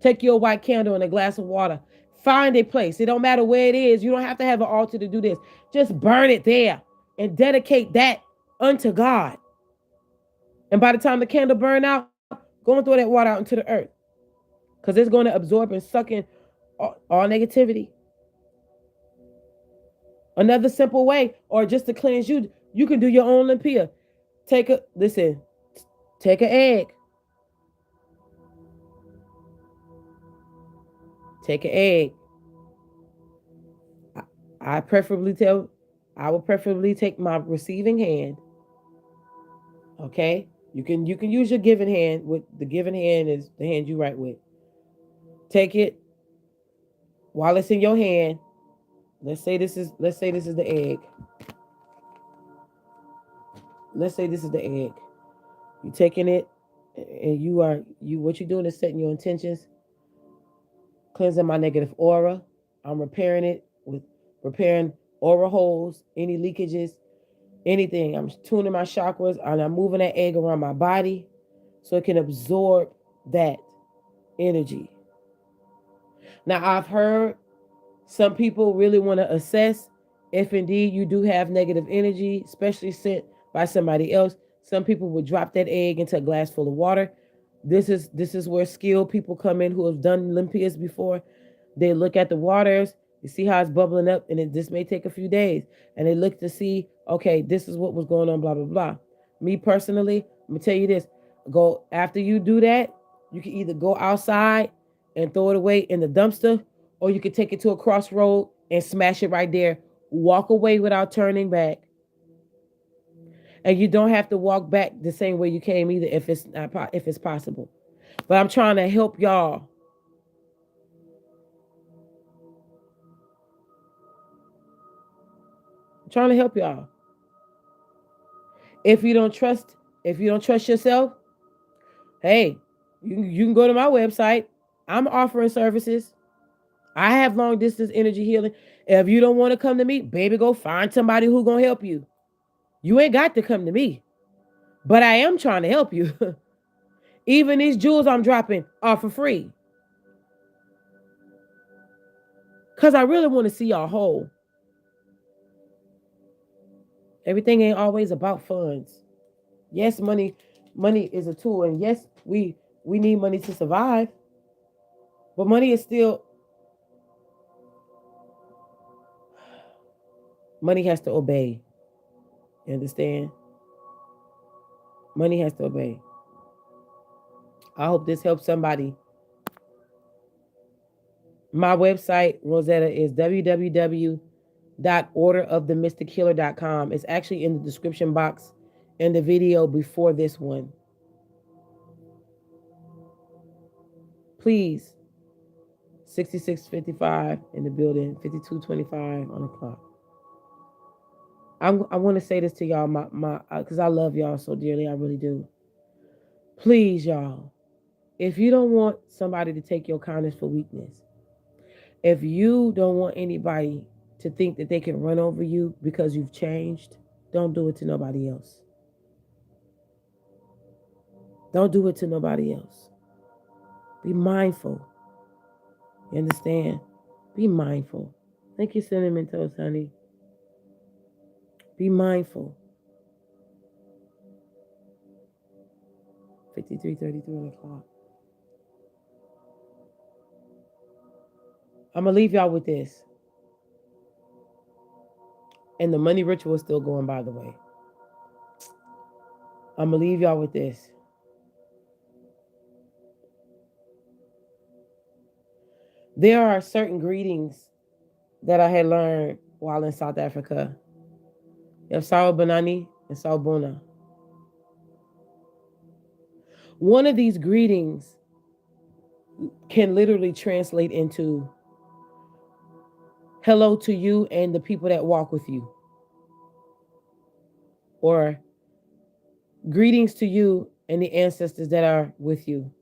Take your white candle and a glass of water. Find a place. It don't matter where it is. You don't have to have an altar to do this. Just burn it there and dedicate that unto God. And by the time the candle burn out, go and throw that water out into the earth. Because it's going to absorb and suck in all negativity. Another simple way, or just to cleanse you, you can do your own limpia. Take an egg. Take an egg. I would preferably take my receiving hand. Okay? You can use your giving hand. With the giving hand is the hand you write with. Take it while it's in your hand. Let's say this is the egg. Let's say this is the egg. You taking it and what you're doing is setting your intentions, cleansing my negative aura. I'm repairing it with repairing aura holes, any leakages. anything. I'm tuning my chakras and I'm moving that egg around my body so it can absorb that energy. Now, I've heard some people really want to assess if indeed you do have negative energy, especially sent by somebody else. Some people would drop that egg into a glass full of water. This is where skilled people come in who have done Olympias before. They look at the waters, you see how it's bubbling up, and this may take a few days. And they look to see, okay, this is what was going on, blah, blah, blah. Me personally, I'm gonna tell you this. Go after you do that, you can either go outside and throw it away in the dumpster, or you can take it to a crossroad and smash it right there. Walk away without turning back. And you don't have to walk back the same way you came either if it's not if it's possible. But I'm trying to help y'all. I'm trying to help y'all. If you don't trust, if you don't trust yourself, hey, you can go to my website. I'm offering services. I have long distance energy healing. If you don't want to come to me, baby, go find somebody who gonna help you. You ain't got to come to me, but I am trying to help you. Even these jewels I'm dropping are for free. Because I really want to see y'all whole. Everything ain't always about funds. Yes, money is a tool, and yes, we need money to survive. But money is still money has to obey. You understand? Money has to obey. I hope this helps somebody. My website, Rosetta, is www.orderofthemystichealer.com. It's actually in the description box in the video before this one. Please, 6655 in the building, 5225 on the clock. I want to say this to y'all, because I love y'all so dearly. I really do. Please, y'all, if you don't want somebody to take your kindness for weakness, if you don't want anybody to think that they can run over you because you've changed, don't do it to nobody else. Don't do it to nobody else. Be mindful. You understand? Be mindful. Thank you, Cinnamon Toast, honey. Be mindful. 53:33 o'clock. I'm going to leave y'all with this. And the money ritual is still going, by the way. I'm going to leave y'all with this. There are certain greetings that I had learned while in South Africa. You have Sawubonani and Sawubona. One of these greetings can literally translate into hello to you and the people that walk with you. Or greetings to you and the ancestors that are with you.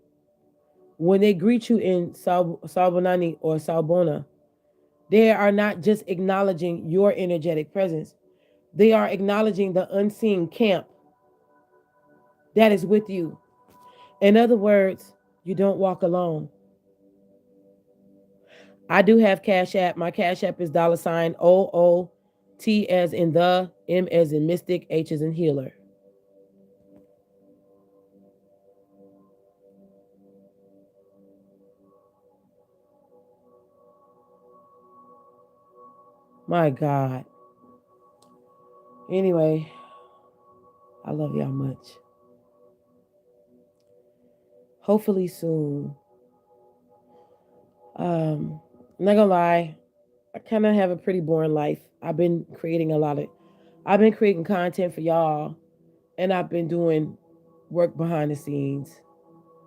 When they greet you in Sawubonani or Sawubona, they are not just acknowledging your energetic presence. They are acknowledging the unseen camp that is with you. In other words, you don't walk alone. I do have Cashapp. My Cashapp is $OOT as in the, M as in mystic, H as in healer. My God. Anyway, I love y'all much. Hopefully soon. I'm not gonna lie, I kind of have a pretty boring life. I've been creating content for y'all, and I've been doing work behind the scenes,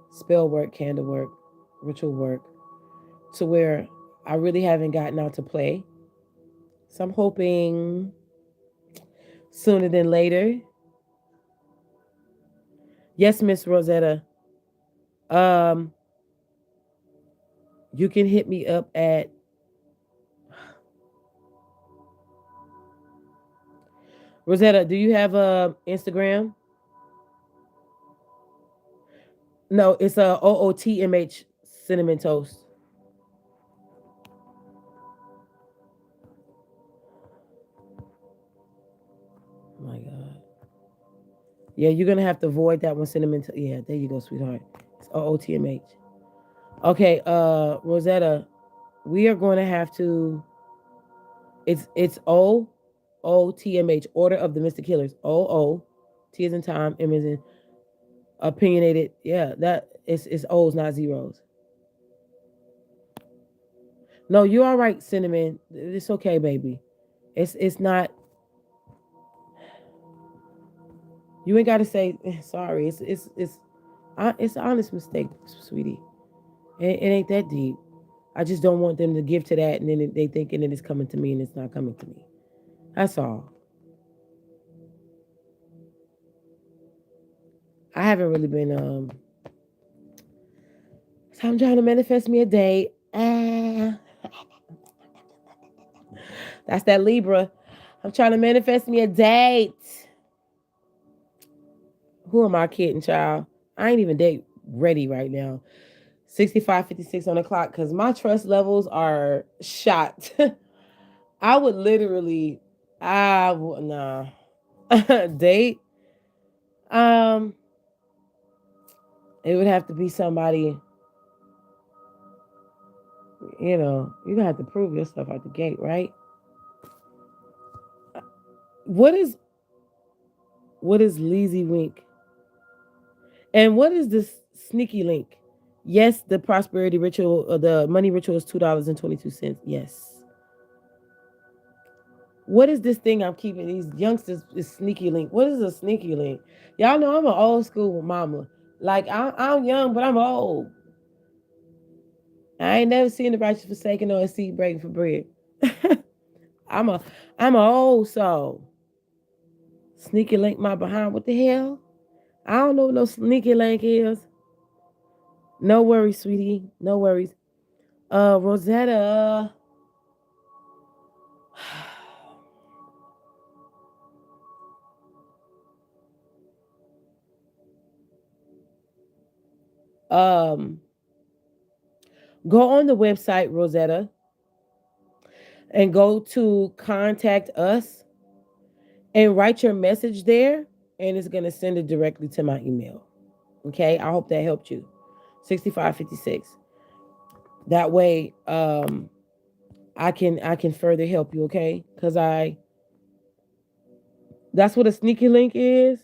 spell work, candle work, ritual work, to where I really haven't gotten out to play. So I'm hoping sooner than later. Yes, Miss Rosetta. Um, you can hit me up at Rosetta, do you have a Instagram? No, it's a OOTMH cinnamon toast. Oh my God. Yeah, you're gonna have to avoid that one, cinnamon. Yeah, there you go, sweetheart. It's OOTMH. Okay, Rosetta, we are going to have to. It's OOTMH, Order of the Mystic Killers. T is in time, M is in opinionated. Yeah, that it's O's, not zeros. No, you're all right, cinnamon. It's okay, baby. It's not. You ain't got to say sorry. It's an honest mistake, sweetie. It ain't that deep. I just don't want them to give to that, and then they thinking that it's coming to me, and it's not coming to me. That's all. I haven't really been. So I'm trying to manifest me a date. That's that Libra. I'm trying to manifest me a date. Who am I kidding, child? I ain't even date ready right now. 65:56 on the clock because my trust levels are shot. I would literally, nah, date. Um, it would have to be somebody. You gonna have to prove yourself out the gate, right? What is Leezy Wink? And what is this sneaky link? Yes, the prosperity ritual, the money ritual is $2.22. Yes. What is this thing I'm keeping these youngsters is sneaky link? What is a sneaky link? Y'all know I'm an old school mama. Like I'm young, but I'm old. I ain't never seen the righteous forsaken or a seed breaking for bread. I'm a I'm a old soul. Sneaky link my behind. What the hell? I don't know what no sneaky link is. No worries, sweetie. No worries. Rosetta. um Go on the website, Rosetta, and go to contact us and write your message there, and it's going to send it directly to my email. Okay, I hope that helped you. 6556. That way I can further help you, okay? Cuz that's what a sneaky link is,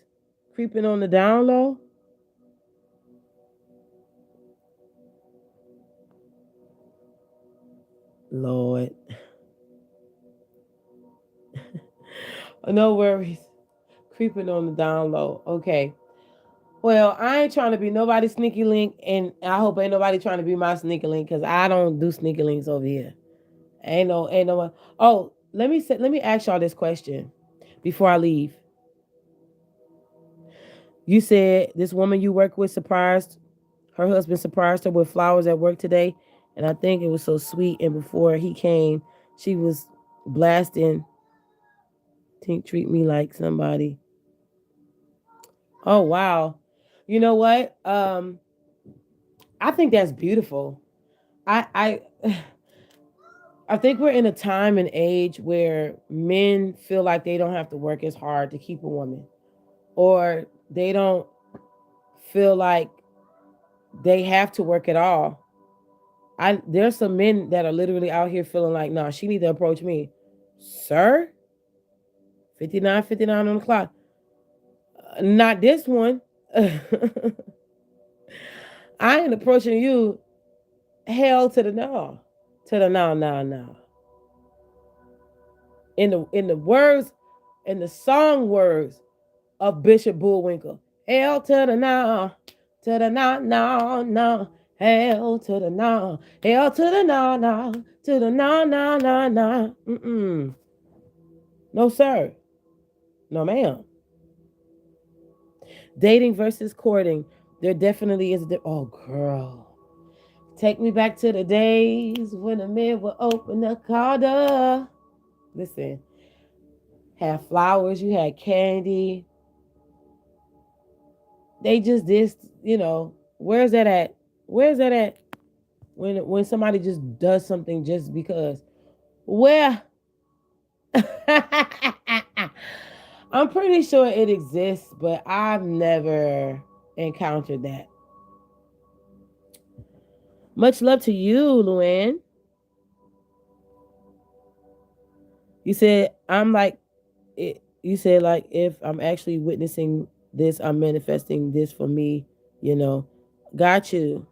creeping on the down low. Lord. No worries. Creeping on the down low. Okay. Well, I ain't trying to be nobody's sneaky link, and I hope ain't nobody trying to be my sneaky link because I don't do sneaky links over here. Ain't no one. Oh, let me ask y'all this question before I leave. You said this woman you work with surprised her husband surprised her with flowers at work today, and I think it was so sweet. And before he came, she was blasting. Tink treat me like somebody. Oh wow. You know what? I think that's beautiful. I I think we're in a time and age where men feel like they don't have to work as hard to keep a woman, or they don't feel like they have to work at all. There's some men that are literally out here feeling like, nah, she need to approach me, sir. 59:59 on the clock. Not this one. I ain't approaching you. Hell to the no, to the no, no, no. In the words, in the song words of Bishop Bullwinkle. Hell to the no, to the no, no, no. Hell to the no, hell to the no, no, to the no, no, no, no. Mm-mm. No, sir. No, ma'am. Dating versus courting. There definitely is. Oh, girl. Take me back to the days when the men would open the car door. Listen. had flowers, you had candy. They just did, where's that at? Where's that at? When somebody just does something just because. Where? I'm pretty sure it exists, but I've never encountered that. Much love to you, Luann. You said I'm like it, you said like if I'm actually witnessing this, I'm manifesting this for me, you know. Got you.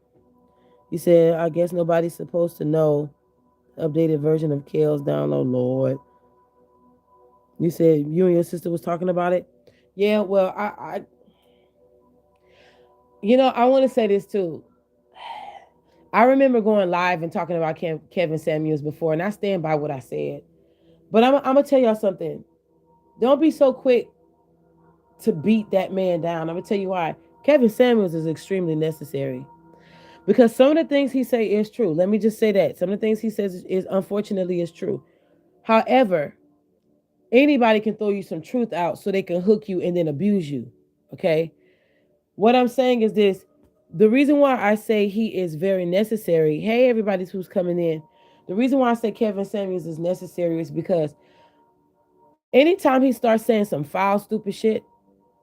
You said I guess nobody's supposed to know. Updated version of Kale's download, Lord. You said you and your sister was talking about it. Yeah, well, I want to say this too. I remember going live and talking about Kevin Samuels before, and I stand by what I said. But I'm gonna tell y'all something. Don't be so quick to beat that man down. I'm gonna tell you why. Kevin Samuels is extremely necessary because some of the things he say is true. Let me just say that some of the things he says is unfortunately is true. However, anybody can throw you some truth out so they can hook you and then abuse you. Okay. What I'm saying is this: the reason why I say he is very necessary. Hey, everybody who's coming in. The reason why I say Kevin Samuels is necessary is because anytime he starts saying some foul, stupid shit,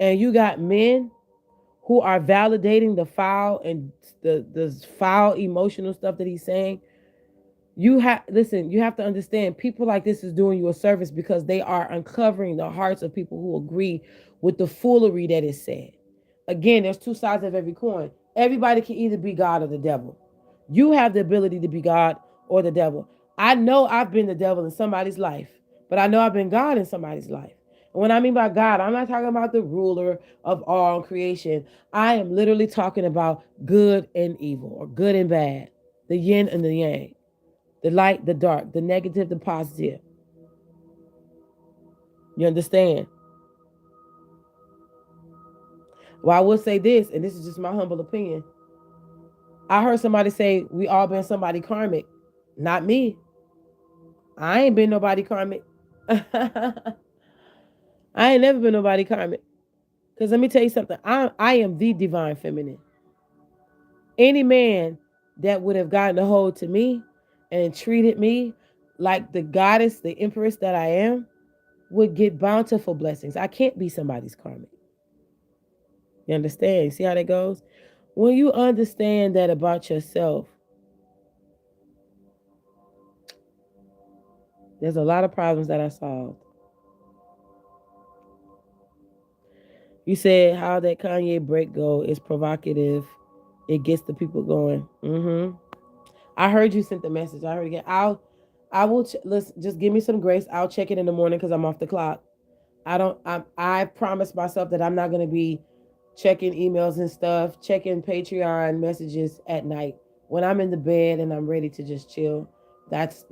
and you got men who are validating the foul and the foul emotional stuff that he's saying, you have to understand people like this is doing you a service because they are uncovering the hearts of people who agree with the foolery that is said. Again, there's two sides of every coin. Everybody can either be God or the devil. You have the ability to be God or the devil. I know I've been the devil in somebody's life, but I know I've been God in somebody's life. And when I mean by God, I'm not talking about the ruler of all creation. I am literally talking about good and evil, or good and bad, the yin and the yang, the light, the dark, the negative, the positive. You understand? Well, I will say this, and this is just my humble opinion. I heard somebody say we all been somebody karmic. Not me. I ain't been nobody karmic. I ain't never been nobody karmic. Because let me tell you something. I am the divine feminine. Any man that would have gotten a hold to me and treated me like the goddess, the empress that I am, would get bountiful blessings. I can't be somebody's karmic. You understand? See how that goes? When you understand that about yourself, there's a lot of problems that I solved. You said how that Kanye break go is provocative. It gets the people going. I heard you sent the message. I heard it again. I will. Listen, just give me some grace. I'll check it in the morning because I'm off the clock. I don't. I promised myself that I'm not going to be checking emails and stuff, checking Patreon messages at night when I'm in the bed and I'm ready to just chill. That's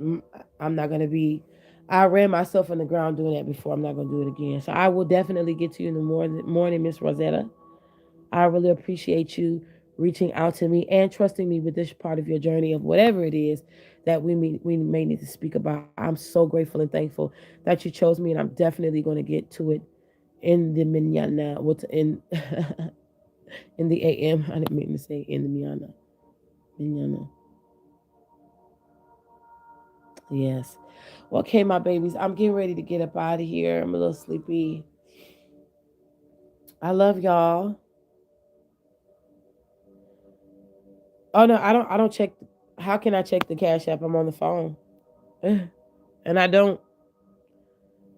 I'm not going to be. I ran myself on the ground doing that before. I'm not going to do it again. So I will definitely get to you in the morning, Miss Rosetta. I really appreciate you reaching out to me and trusting me with this part of your journey of whatever it is that we may need to speak about. I'm so grateful and thankful that you chose me, and I'm definitely going to get to it in the manana. What's in in the AM? I didn't mean to say in the manana. Manana. Yes. Well, okay, my babies. I'm getting ready to get up out of here. I'm a little sleepy. I love y'all. Oh no, I don't. I don't check. How can I check the Cash App? I'm on the phone, and I don't.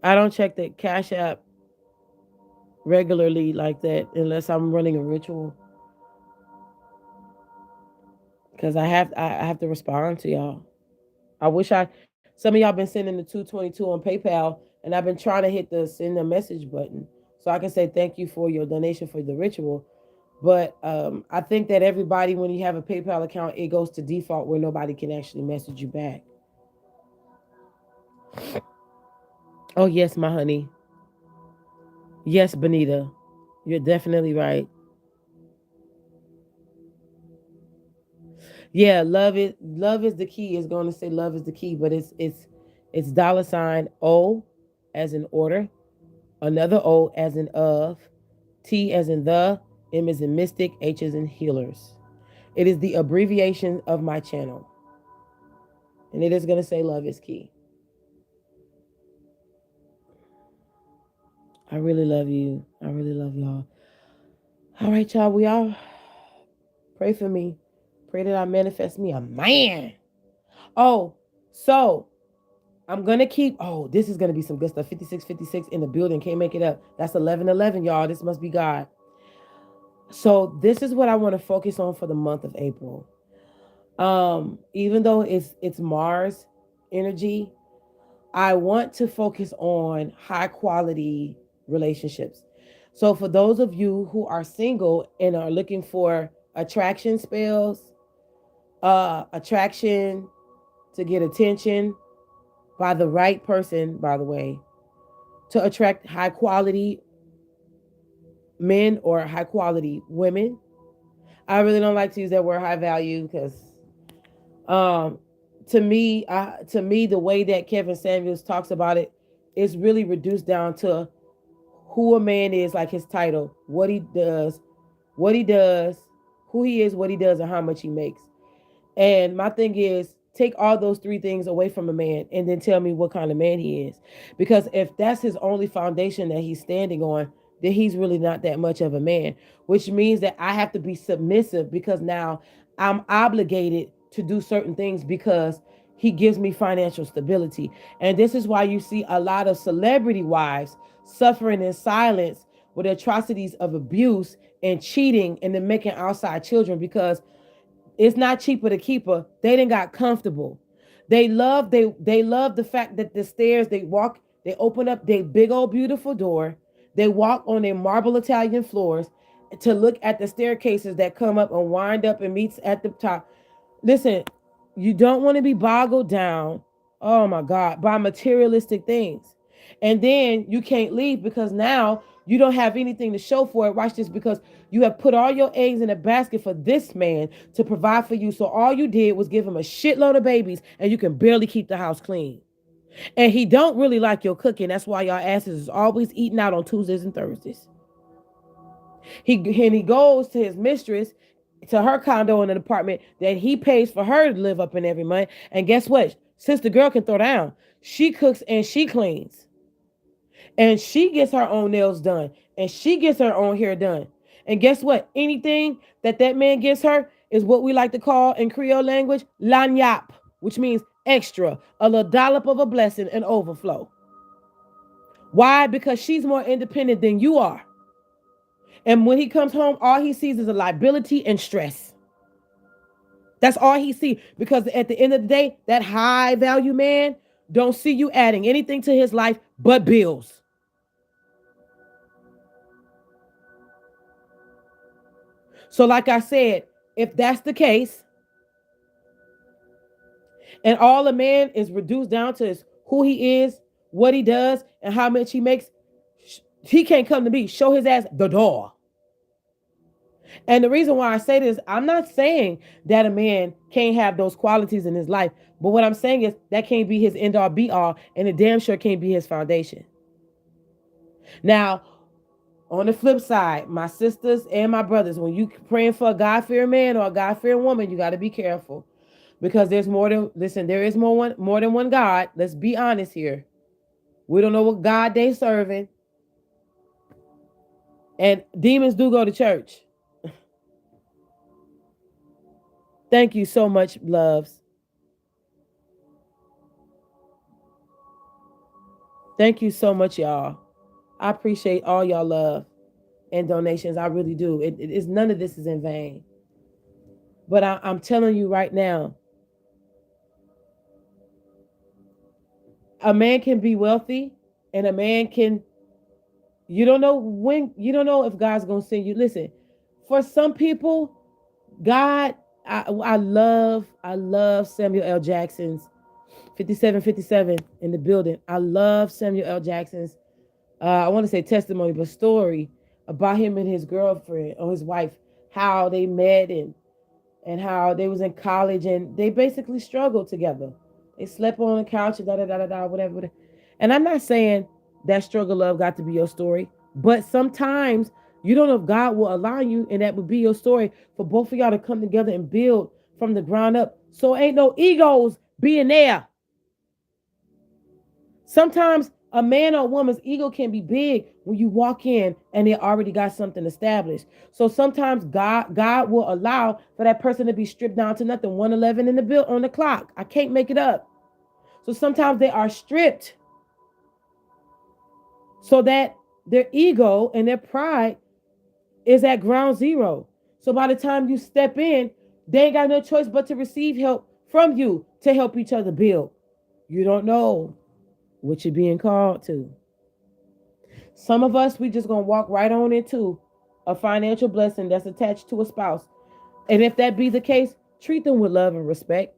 I don't check the Cash App regularly like that unless I'm running a ritual because I have to respond to y'all. I wish I some of y'all been sending the 222 on PayPal, and I've been trying to hit the send a message button so I can say thank you for your donation for the ritual. But I think that everybody, when you have a PayPal account, it goes to default where nobody can actually message you back. Oh yes, my honey. Yes, Benita. You're definitely right. Yeah, love is the key is going to say love is the key, but it's dollar sign O as in order, another O as in of, T as in the, M as in mystic, H as in healers. It is the abbreviation of my channel. And it is going to say love is key. I really love you. I really love y'all. All right, y'all. We all pray for me. Pray that I manifest me a man. Oh, so I'm going to keep. Oh, this is going to be some good stuff. 5656 in the building. Can't make it up. That's 1111, y'all. This must be God. So this is what I want to focus on for the month of April. Even though it's Mars energy, I want to focus on high quality relationships. So for those of you who are single and are looking for attraction spells, attraction to get attention by the right person, by the way, to attract high quality men or high quality women. I really don't like to use that word high value because um to me the way that Kevin Samuels talks about it is really reduced down to who a man is, like his title, what he does, who he is, what he does, and how much he makes. And my thing is, take all those three things away from a man and then tell me what kind of man he is. Because if that's his only foundation that he's standing on, then he's really not that much of a man, which means that I have to be submissive because now I'm obligated to do certain things because he gives me financial stability. And this is why you see a lot of celebrity wives suffering in silence with atrocities of abuse and cheating and then making outside children because it's not cheaper to keep her. They didn't got comfortable. They love the fact that the stairs they walk, they open up their big old beautiful door. They walk on their marble Italian floors to look at the staircases that come up and wind up and meets at the top. Listen, you don't want to be boggled down, oh my God, by materialistic things. And then you can't leave because now you don't have anything to show for it. Watch this, because you have put all your eggs in a basket for this man to provide for you. So all you did was give him a shitload of babies and you can barely keep the house clean. And he don't really like your cooking. That's why y'all asses is always eating out on Tuesdays and Thursdays. He goes to his mistress, to her condo in an apartment that he pays for her to live up in every month. And guess what? Sister girl can throw down. She cooks and she cleans. And she gets her own nails done. And she gets her own hair done. And guess what? Anything that man gives her is what we like to call in Creole language, lanyap, which means extra, a little dollop of a blessing and overflow. Why? Because she's more independent than you are. And when he comes home, all he sees is a liability and stress. That's all he sees. Because at the end of the day, that high value man don't see you adding anything to his life but bills. So like I said, if that's the case, and all a man is reduced down to is who he is, what he does, and how much he makes, he can't come to me, show his ass the door. And the reason why I say this, I'm not saying that a man can't have those qualities in his life, but what I'm saying is that can't be his end all be all, and it damn sure can't be his foundation. Now, on the flip side, my sisters and my brothers, when you praying for a God-fearing man or a God-fearing woman, you got to be careful. Because there's more than, listen, there is more than one God. Let's be honest here. We don't know what God they serving. And demons do go to church. Thank you so much, loves. Thank you so much, y'all. I appreciate all y'all love and donations. I really do. It is, none of this is in vain. But I'm telling you right now, a man can be wealthy and a man can, you don't know when, you don't know if God's going to send you. Listen, for some people, God, I love Samuel L. Jackson's 5757 in the building. I love Samuel L. Jackson's, I want to say testimony, but story about him and his girlfriend or his wife, how they met and how they was in college and they basically struggled together. They slept on the couch and da da da da da whatever. And I'm not saying that struggle love got to be your story. But sometimes you don't know if God will allow you, and that would be your story for both of y'all to come together and build from the ground up. So ain't no egos being there. Sometimes a man or a woman's ego can be big when you walk in and they already got something established. So sometimes God will allow for that person to be stripped down to nothing. 111 in the bill on the clock. I can't make it up. So sometimes they are stripped so that their ego and their pride is at ground zero. So by the time you step in, they ain't got no choice but to receive help from you to help each other build. You don't know what you're being called to. Some of us, we just gonna walk right on into a financial blessing that's attached to a spouse. And if that be the case, treat them with love and respect.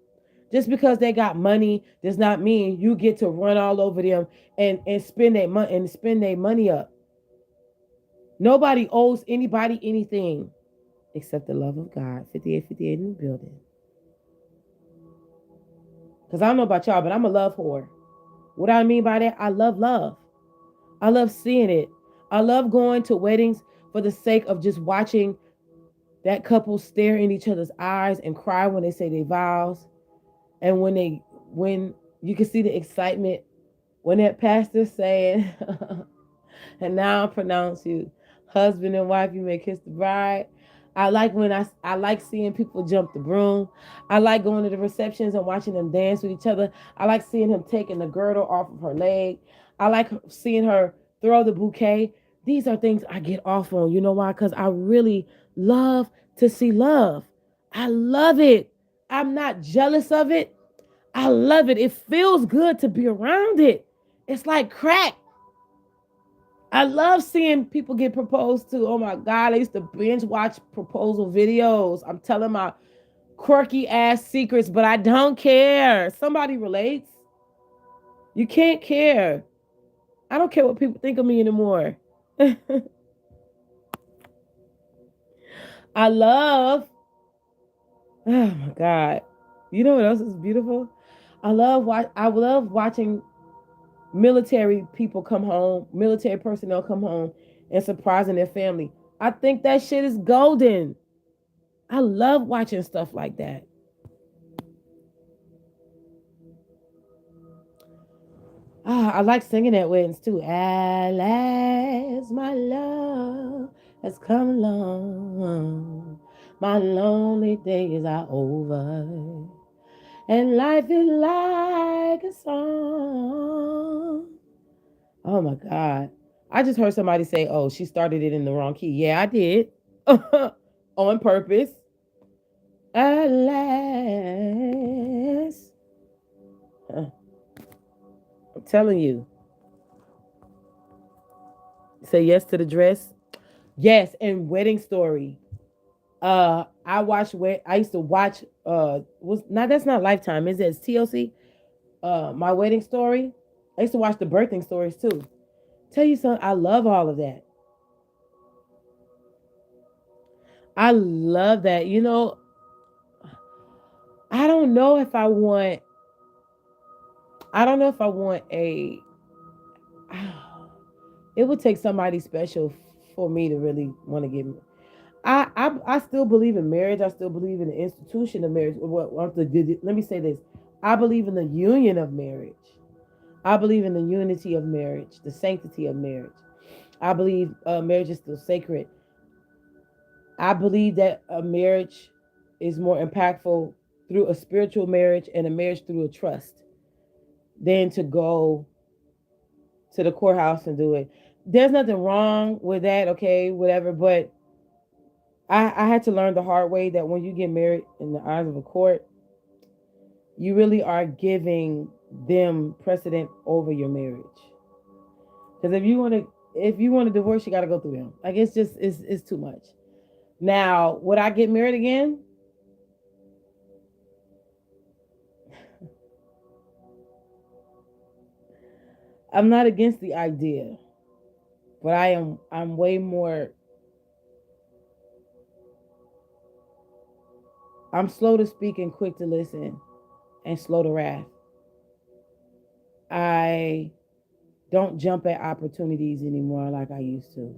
Just because they got money does not mean you get to run all over them and spend their money up. Nobody owes anybody anything except the love of God. 5858 in the building. Because I don't know about y'all, but I'm a love whore. What I mean by that, I love love. I love seeing it. I love going to weddings for the sake of just watching that couple stare in each other's eyes and cry when they say their vows. And when you can see the excitement when that pastor's saying, and now I pronounce you husband and wife, you may kiss the bride. I like when I like seeing people jump the broom. I like going to the receptions and watching them dance with each other. I like seeing him taking the girdle off of her leg. I like seeing her throw the bouquet. These are things I get off on. You know why? Because I really love to see love. I love it. I'm not jealous of it. I love it. It feels good to be around it. It's like crack. I love seeing people get proposed to. Oh my God, I used to binge watch proposal videos. I'm telling my quirky ass secrets, but I don't care. Somebody relates. You can't care. I don't care what people think of me anymore. I love, oh my God. You know what else is beautiful? I love watching military people come home, military personnel come home and surprising their family. I think that shit is golden. I love watching stuff like that. I like singing at weddings too. At last, my love has come along. My lonely days are over, and life is like a song. Oh my God. I just heard somebody say, oh, she started it in the wrong key. Yeah, I did. On purpose. At last. I'm telling you. Say yes to the dress. Yes, and Wedding Story. I used to watch was not that's not Lifetime, is it? It's TLC? My Wedding Story. I used to watch the birthing stories too. Tell you something, I love all of that. I love that. You know, I don't know if I want I don't know if I want a it would take somebody special for me to really want to get I still believe in marriage. I still believe in the institution of marriage. Let me say this. I believe in the union of marriage. I believe in the unity of marriage, the sanctity of marriage. I believe marriage is still sacred. I believe that a marriage is more impactful through a spiritual marriage and a marriage through a trust than to go to the courthouse and do it. There's nothing wrong with that, okay, whatever. But I had to learn the hard way that when you get married in the eyes of a court, you really are giving them precedent over your marriage. Because if you want to divorce, you got to go through them. Like it's too much. Now, would I get married again? I'm not against the idea, but I'm way more. I'm slow to speak and quick to listen, and slow to wrath. I don't jump at opportunities anymore like I used to.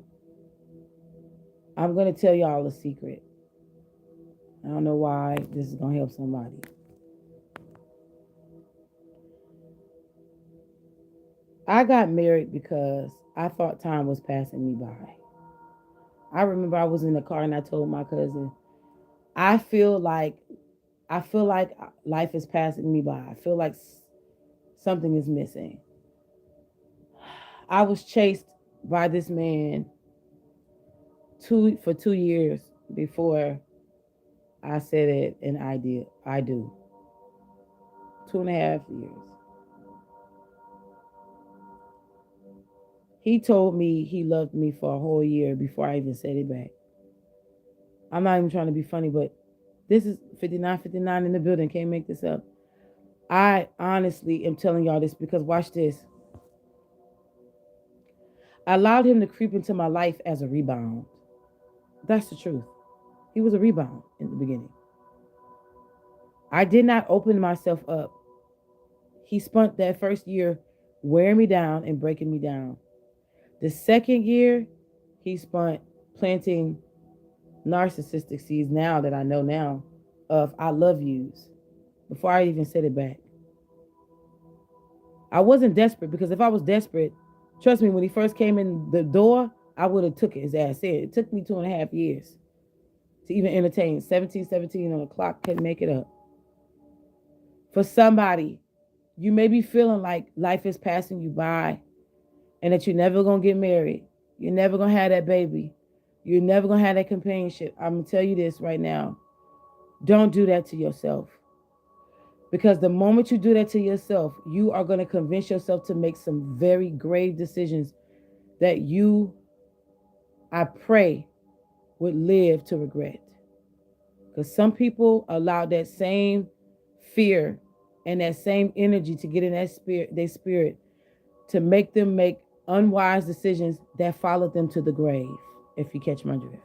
I'm going to tell y'all a secret. I don't know why this is going to help somebody. I got married because I thought time was passing me by. I remember I was in the car and I told my cousin, I feel like I feel like life is passing me by. I feel like something is missing. I was chased by this man for 2 years before I said it and I did. I do. 2.5 years. He told me he loved me for a whole year before I even said it back. I'm not even trying to be funny, but this is 59 in the building. Can't make this up. I honestly am telling y'all this because watch this. I allowed him to creep into my life as a rebound. That's the truth. He was a rebound in the beginning. I did not open myself up. He spent that first year wearing me down and breaking me down. The second year, he spent planting narcissistic seeds now that I know now of I love yous before I even said it back. I wasn't desperate because if I was desperate, trust me, when he first came in the door, I would have took it, his ass said. It took me 2.5 years to even entertain. 17 on the clock, couldn't make it up. For somebody, you may be feeling like life is passing you by and that you're never going to get married. You're never going to have that baby. You're never going to have that companionship. I'm going to tell you this right now. Don't do that to yourself. Because the moment you do that to yourself, you are going to convince yourself to make some very grave decisions that you, I pray, would live to regret. Because some people allow that same fear and that same energy to get in their spirit to make them make unwise decisions that follow them to the grave, if you catch my drift.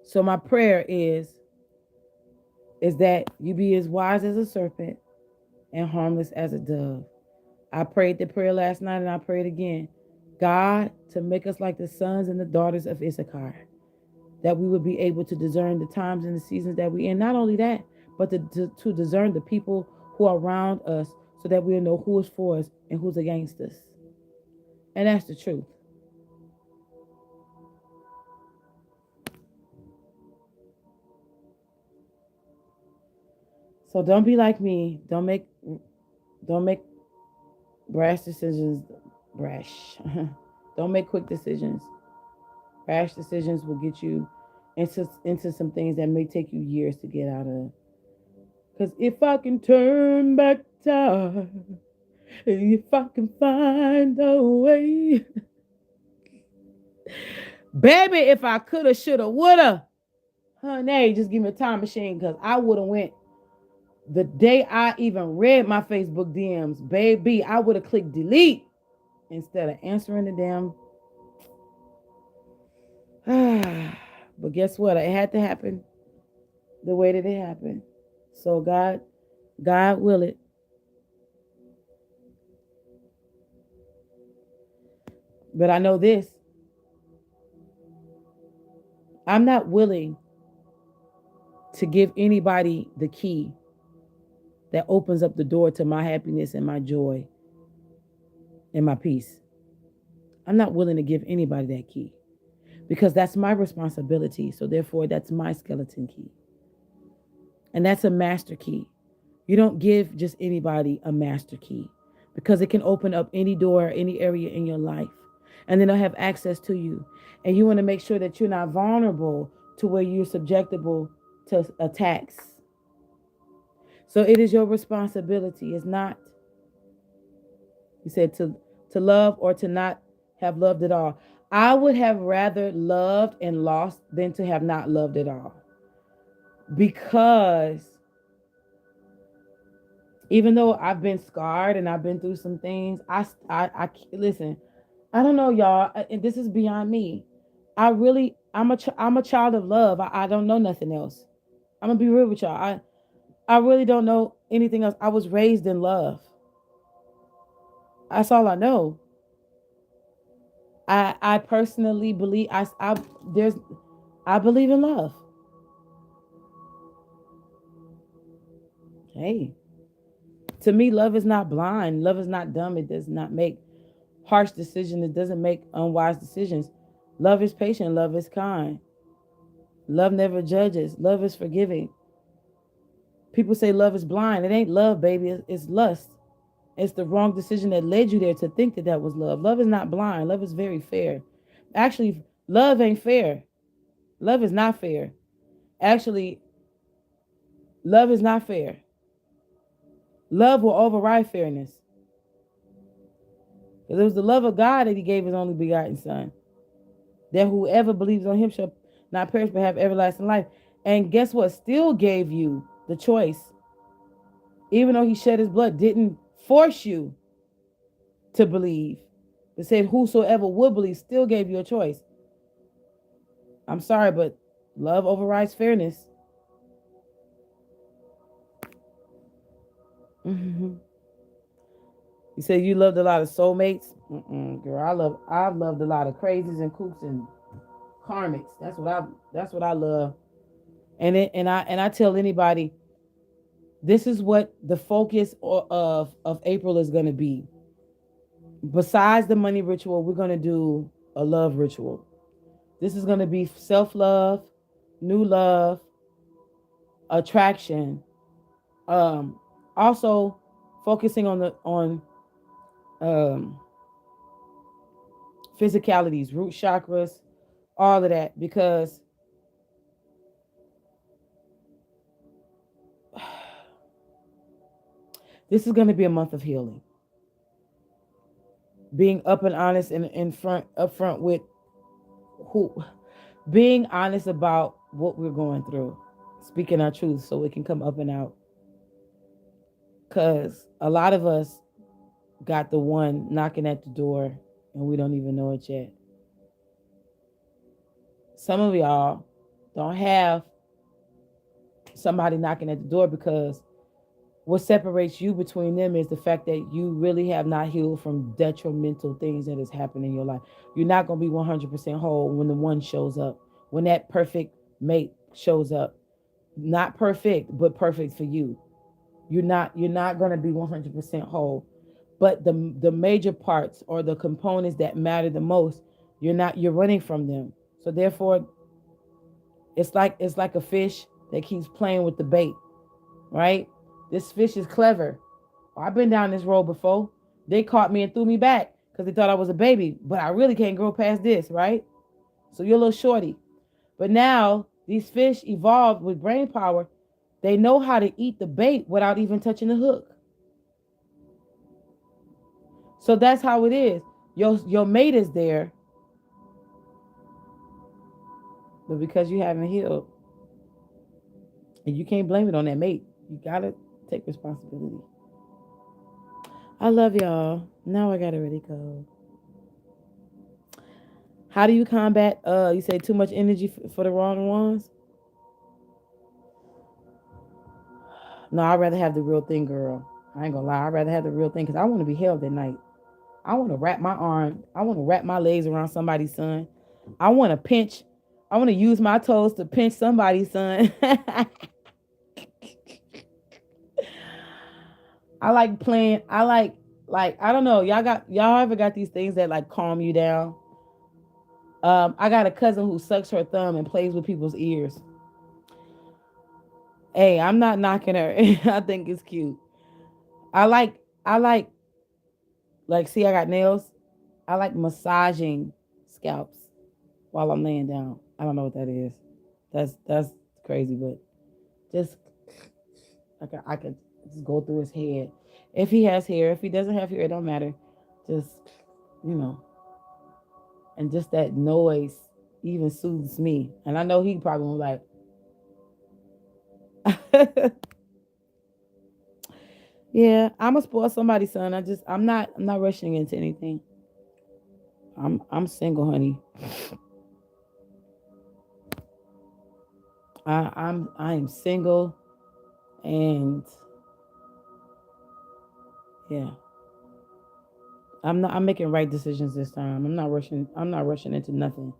So my prayer is that you be as wise as a serpent and harmless as a dove. I prayed the prayer last night and I prayed again. God, to make us like the sons and the daughters of Issachar, that we would be able to discern the times and the seasons that we're in. Not only that, but to discern the people who are around us so that we'll know who is for us and who's against us. And that's the truth. So don't be like me. Don't make brash decisions. Brash. Don't make quick decisions. Rash decisions will get you into some things that may take you years to get out of. Because if I can turn back time, if I can find a way, baby, if I coulda, shoulda, woulda, honey, just give me a time machine because I would have went the day I even read my Facebook DMs, baby, I would have clicked delete instead of answering the damn. But guess what? It had to happen the way that it happened. So God will it. But I know this. I'm not willing to give anybody the key that opens up the door to my happiness and my joy and my peace. I'm not willing to give anybody that key because that's my responsibility. So therefore, that's my skeleton key. And that's a master key. You don't give just anybody a master key because it can open up any door, any area in your life. And then they'll have access to you. And you want to make sure that you're not vulnerable to where you're susceptible to attacks. So it is your responsibility. It's not, you said, to love or to not have loved at all. I would have rather loved and lost than to have not loved at all. Because even though I've been scarred and I've been through some things, I listen. I don't know, y'all, and this is beyond me. I'm a child of love. I don't know nothing else. I'm gonna be real with y'all. I really don't know anything else. I was raised in love. That's all I know. I personally believe I believe in love. Hey, to me, love is not blind. Love is not dumb. It does not make harsh decisions. It doesn't make unwise decisions. Love is patient. Love is kind. Love never judges. Love is forgiving. People say love is blind. It ain't love, baby. It's lust. It's the wrong decision that led you there to think that that was love. Love is not blind. Love is very fair. Actually, love ain't fair. Love is not fair. Actually, love is not fair. Love will override fairness. Because it was the love of God that he gave his only begotten son. That whoever believes on him shall not perish but have everlasting life. And guess what? Still gave you the choice. Even though he shed his blood, didn't force you to believe. It said whosoever would believe, still gave you a choice. I'm sorry, but love overrides fairness. Mm-hmm. You said you loved a lot of soulmates. Girl, I've loved a lot of crazies and kooks and karmics. That's what I love. And I tell anybody, this is what the focus of April is going to be. Besides the money ritual, we're going to do a love ritual. This is going to be self-love, new love, attraction. Um Also focusing on um physicalities, root chakras, all of that, because this is going to be a month of healing. Being up and honest and in front up front with who, being honest about what we're going through, speaking our truth so it can come up and out. Cause a lot of us got the one knocking at the door and we don't even know it yet. Some of y'all don't have somebody knocking at the door because what separates you between them is the fact that you really have not healed from detrimental things that has happened in your life. You're not going to be 100% whole when the one shows up, when that perfect mate shows up. Not perfect, but perfect for you. You're not going to be 100% whole. But the major parts or the components that matter the most, you're running from them. So therefore, it's like a fish that keeps playing with the bait, right? This fish is clever. I've been down this road before. They caught me and threw me back because they thought I was a baby, but I really can't grow past this, right? So you're a little shorty. But now these fish evolved with brain power. They know how to eat the bait without even touching the hook. So that's how it is. Your mate is there, but because you haven't healed, and you can't blame it on that mate. You gotta take responsibility. I love y'all. Now I gotta really go. How do you combat? You say too much energy for the wrong ones. No, I'd rather have the real thing, girl. I ain't gonna lie. I'd rather have the real thing because I want to be held at night. I want to wrap my arm. I want to wrap my legs around somebody's son. I want to pinch. I want to use my toes to pinch somebody's son. I like playing. I like I don't know. Y'all ever got these things that like calm you down? I got a cousin who sucks her thumb and plays with people's ears. Hey, I'm not knocking her. I think it's cute. I like see I got nails. I like massaging scalps while I'm laying down. I don't know what that is. That's crazy, but just I could just go through his head. If he has hair, if he doesn't have hair, it don't matter. Just you know, and just that noise even soothes me. And I know he probably was like, yeah, I'm a spoil somebody's son. I'm not rushing into anything. I'm single, honey. I am single And yeah, I'm making right decisions this time. I'm not rushing into nothing.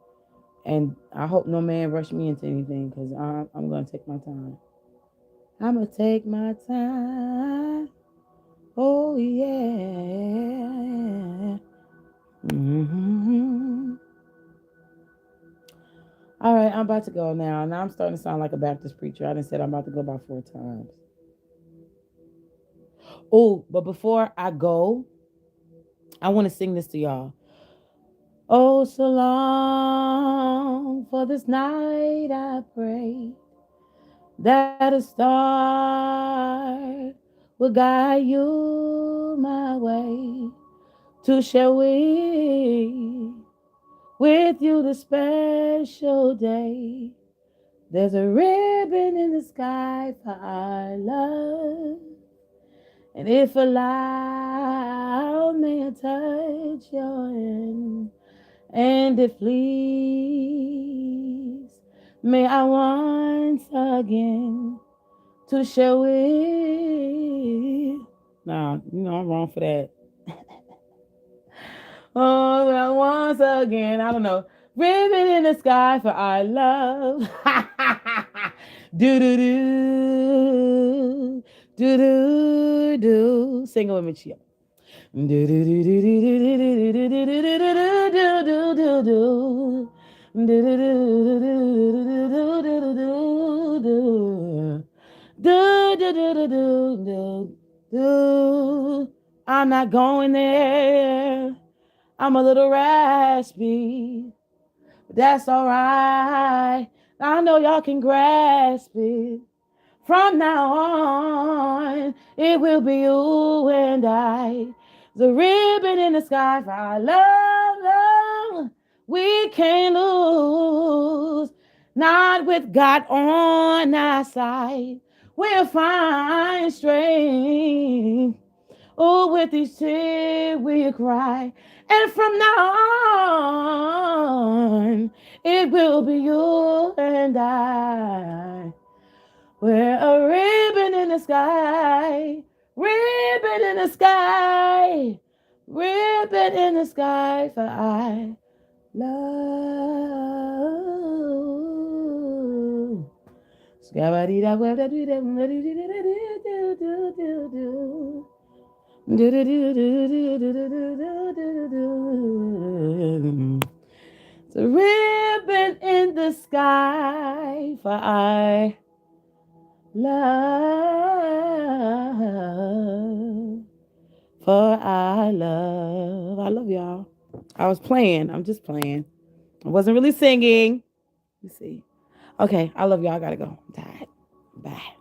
And I hope no man rush me into anything because I'm gonna take my time. I'm gonna take my time. Oh yeah. Mm-hmm. All right, I'm about to go now. Now I'm starting to sound like a Baptist preacher. I done said I'm about to go about 4 times. Oh, but before I go, I want to sing this to y'all. Oh, so long for this night I pray that a star will guide you my way to share with you the special day. There's a ribbon in the sky for our love. And if allowed, may I touch your hand? And if please, may I once again to share with. Nah, I'm wrong for that. Oh, well, once again, I don't know. Ribbon in the sky for our love. Do do do do do do. Sing it with me, Chia. Do do do do do do do do do do do do do do. Do do do do do do do do. Do do do do do do. I'm not going there. I'm a little raspy, but that's alright. I know y'all can grasp it. From now on, it will be you and I. The ribbon in the sky for our love, love. We can't lose. Not with God on our side. We'll find strength. Oh, with each tear we cry. And from now on, it will be you and I. We're a ribbon in the sky. Ribbon in the sky. Ribbon in the sky for I love. It's a ribbon in the sky for I love. For I love. I love y'all. I was playing. I'm just playing. I wasn't really singing. You see. Okay, I love y'all. I gotta go. I'm tired. Bye.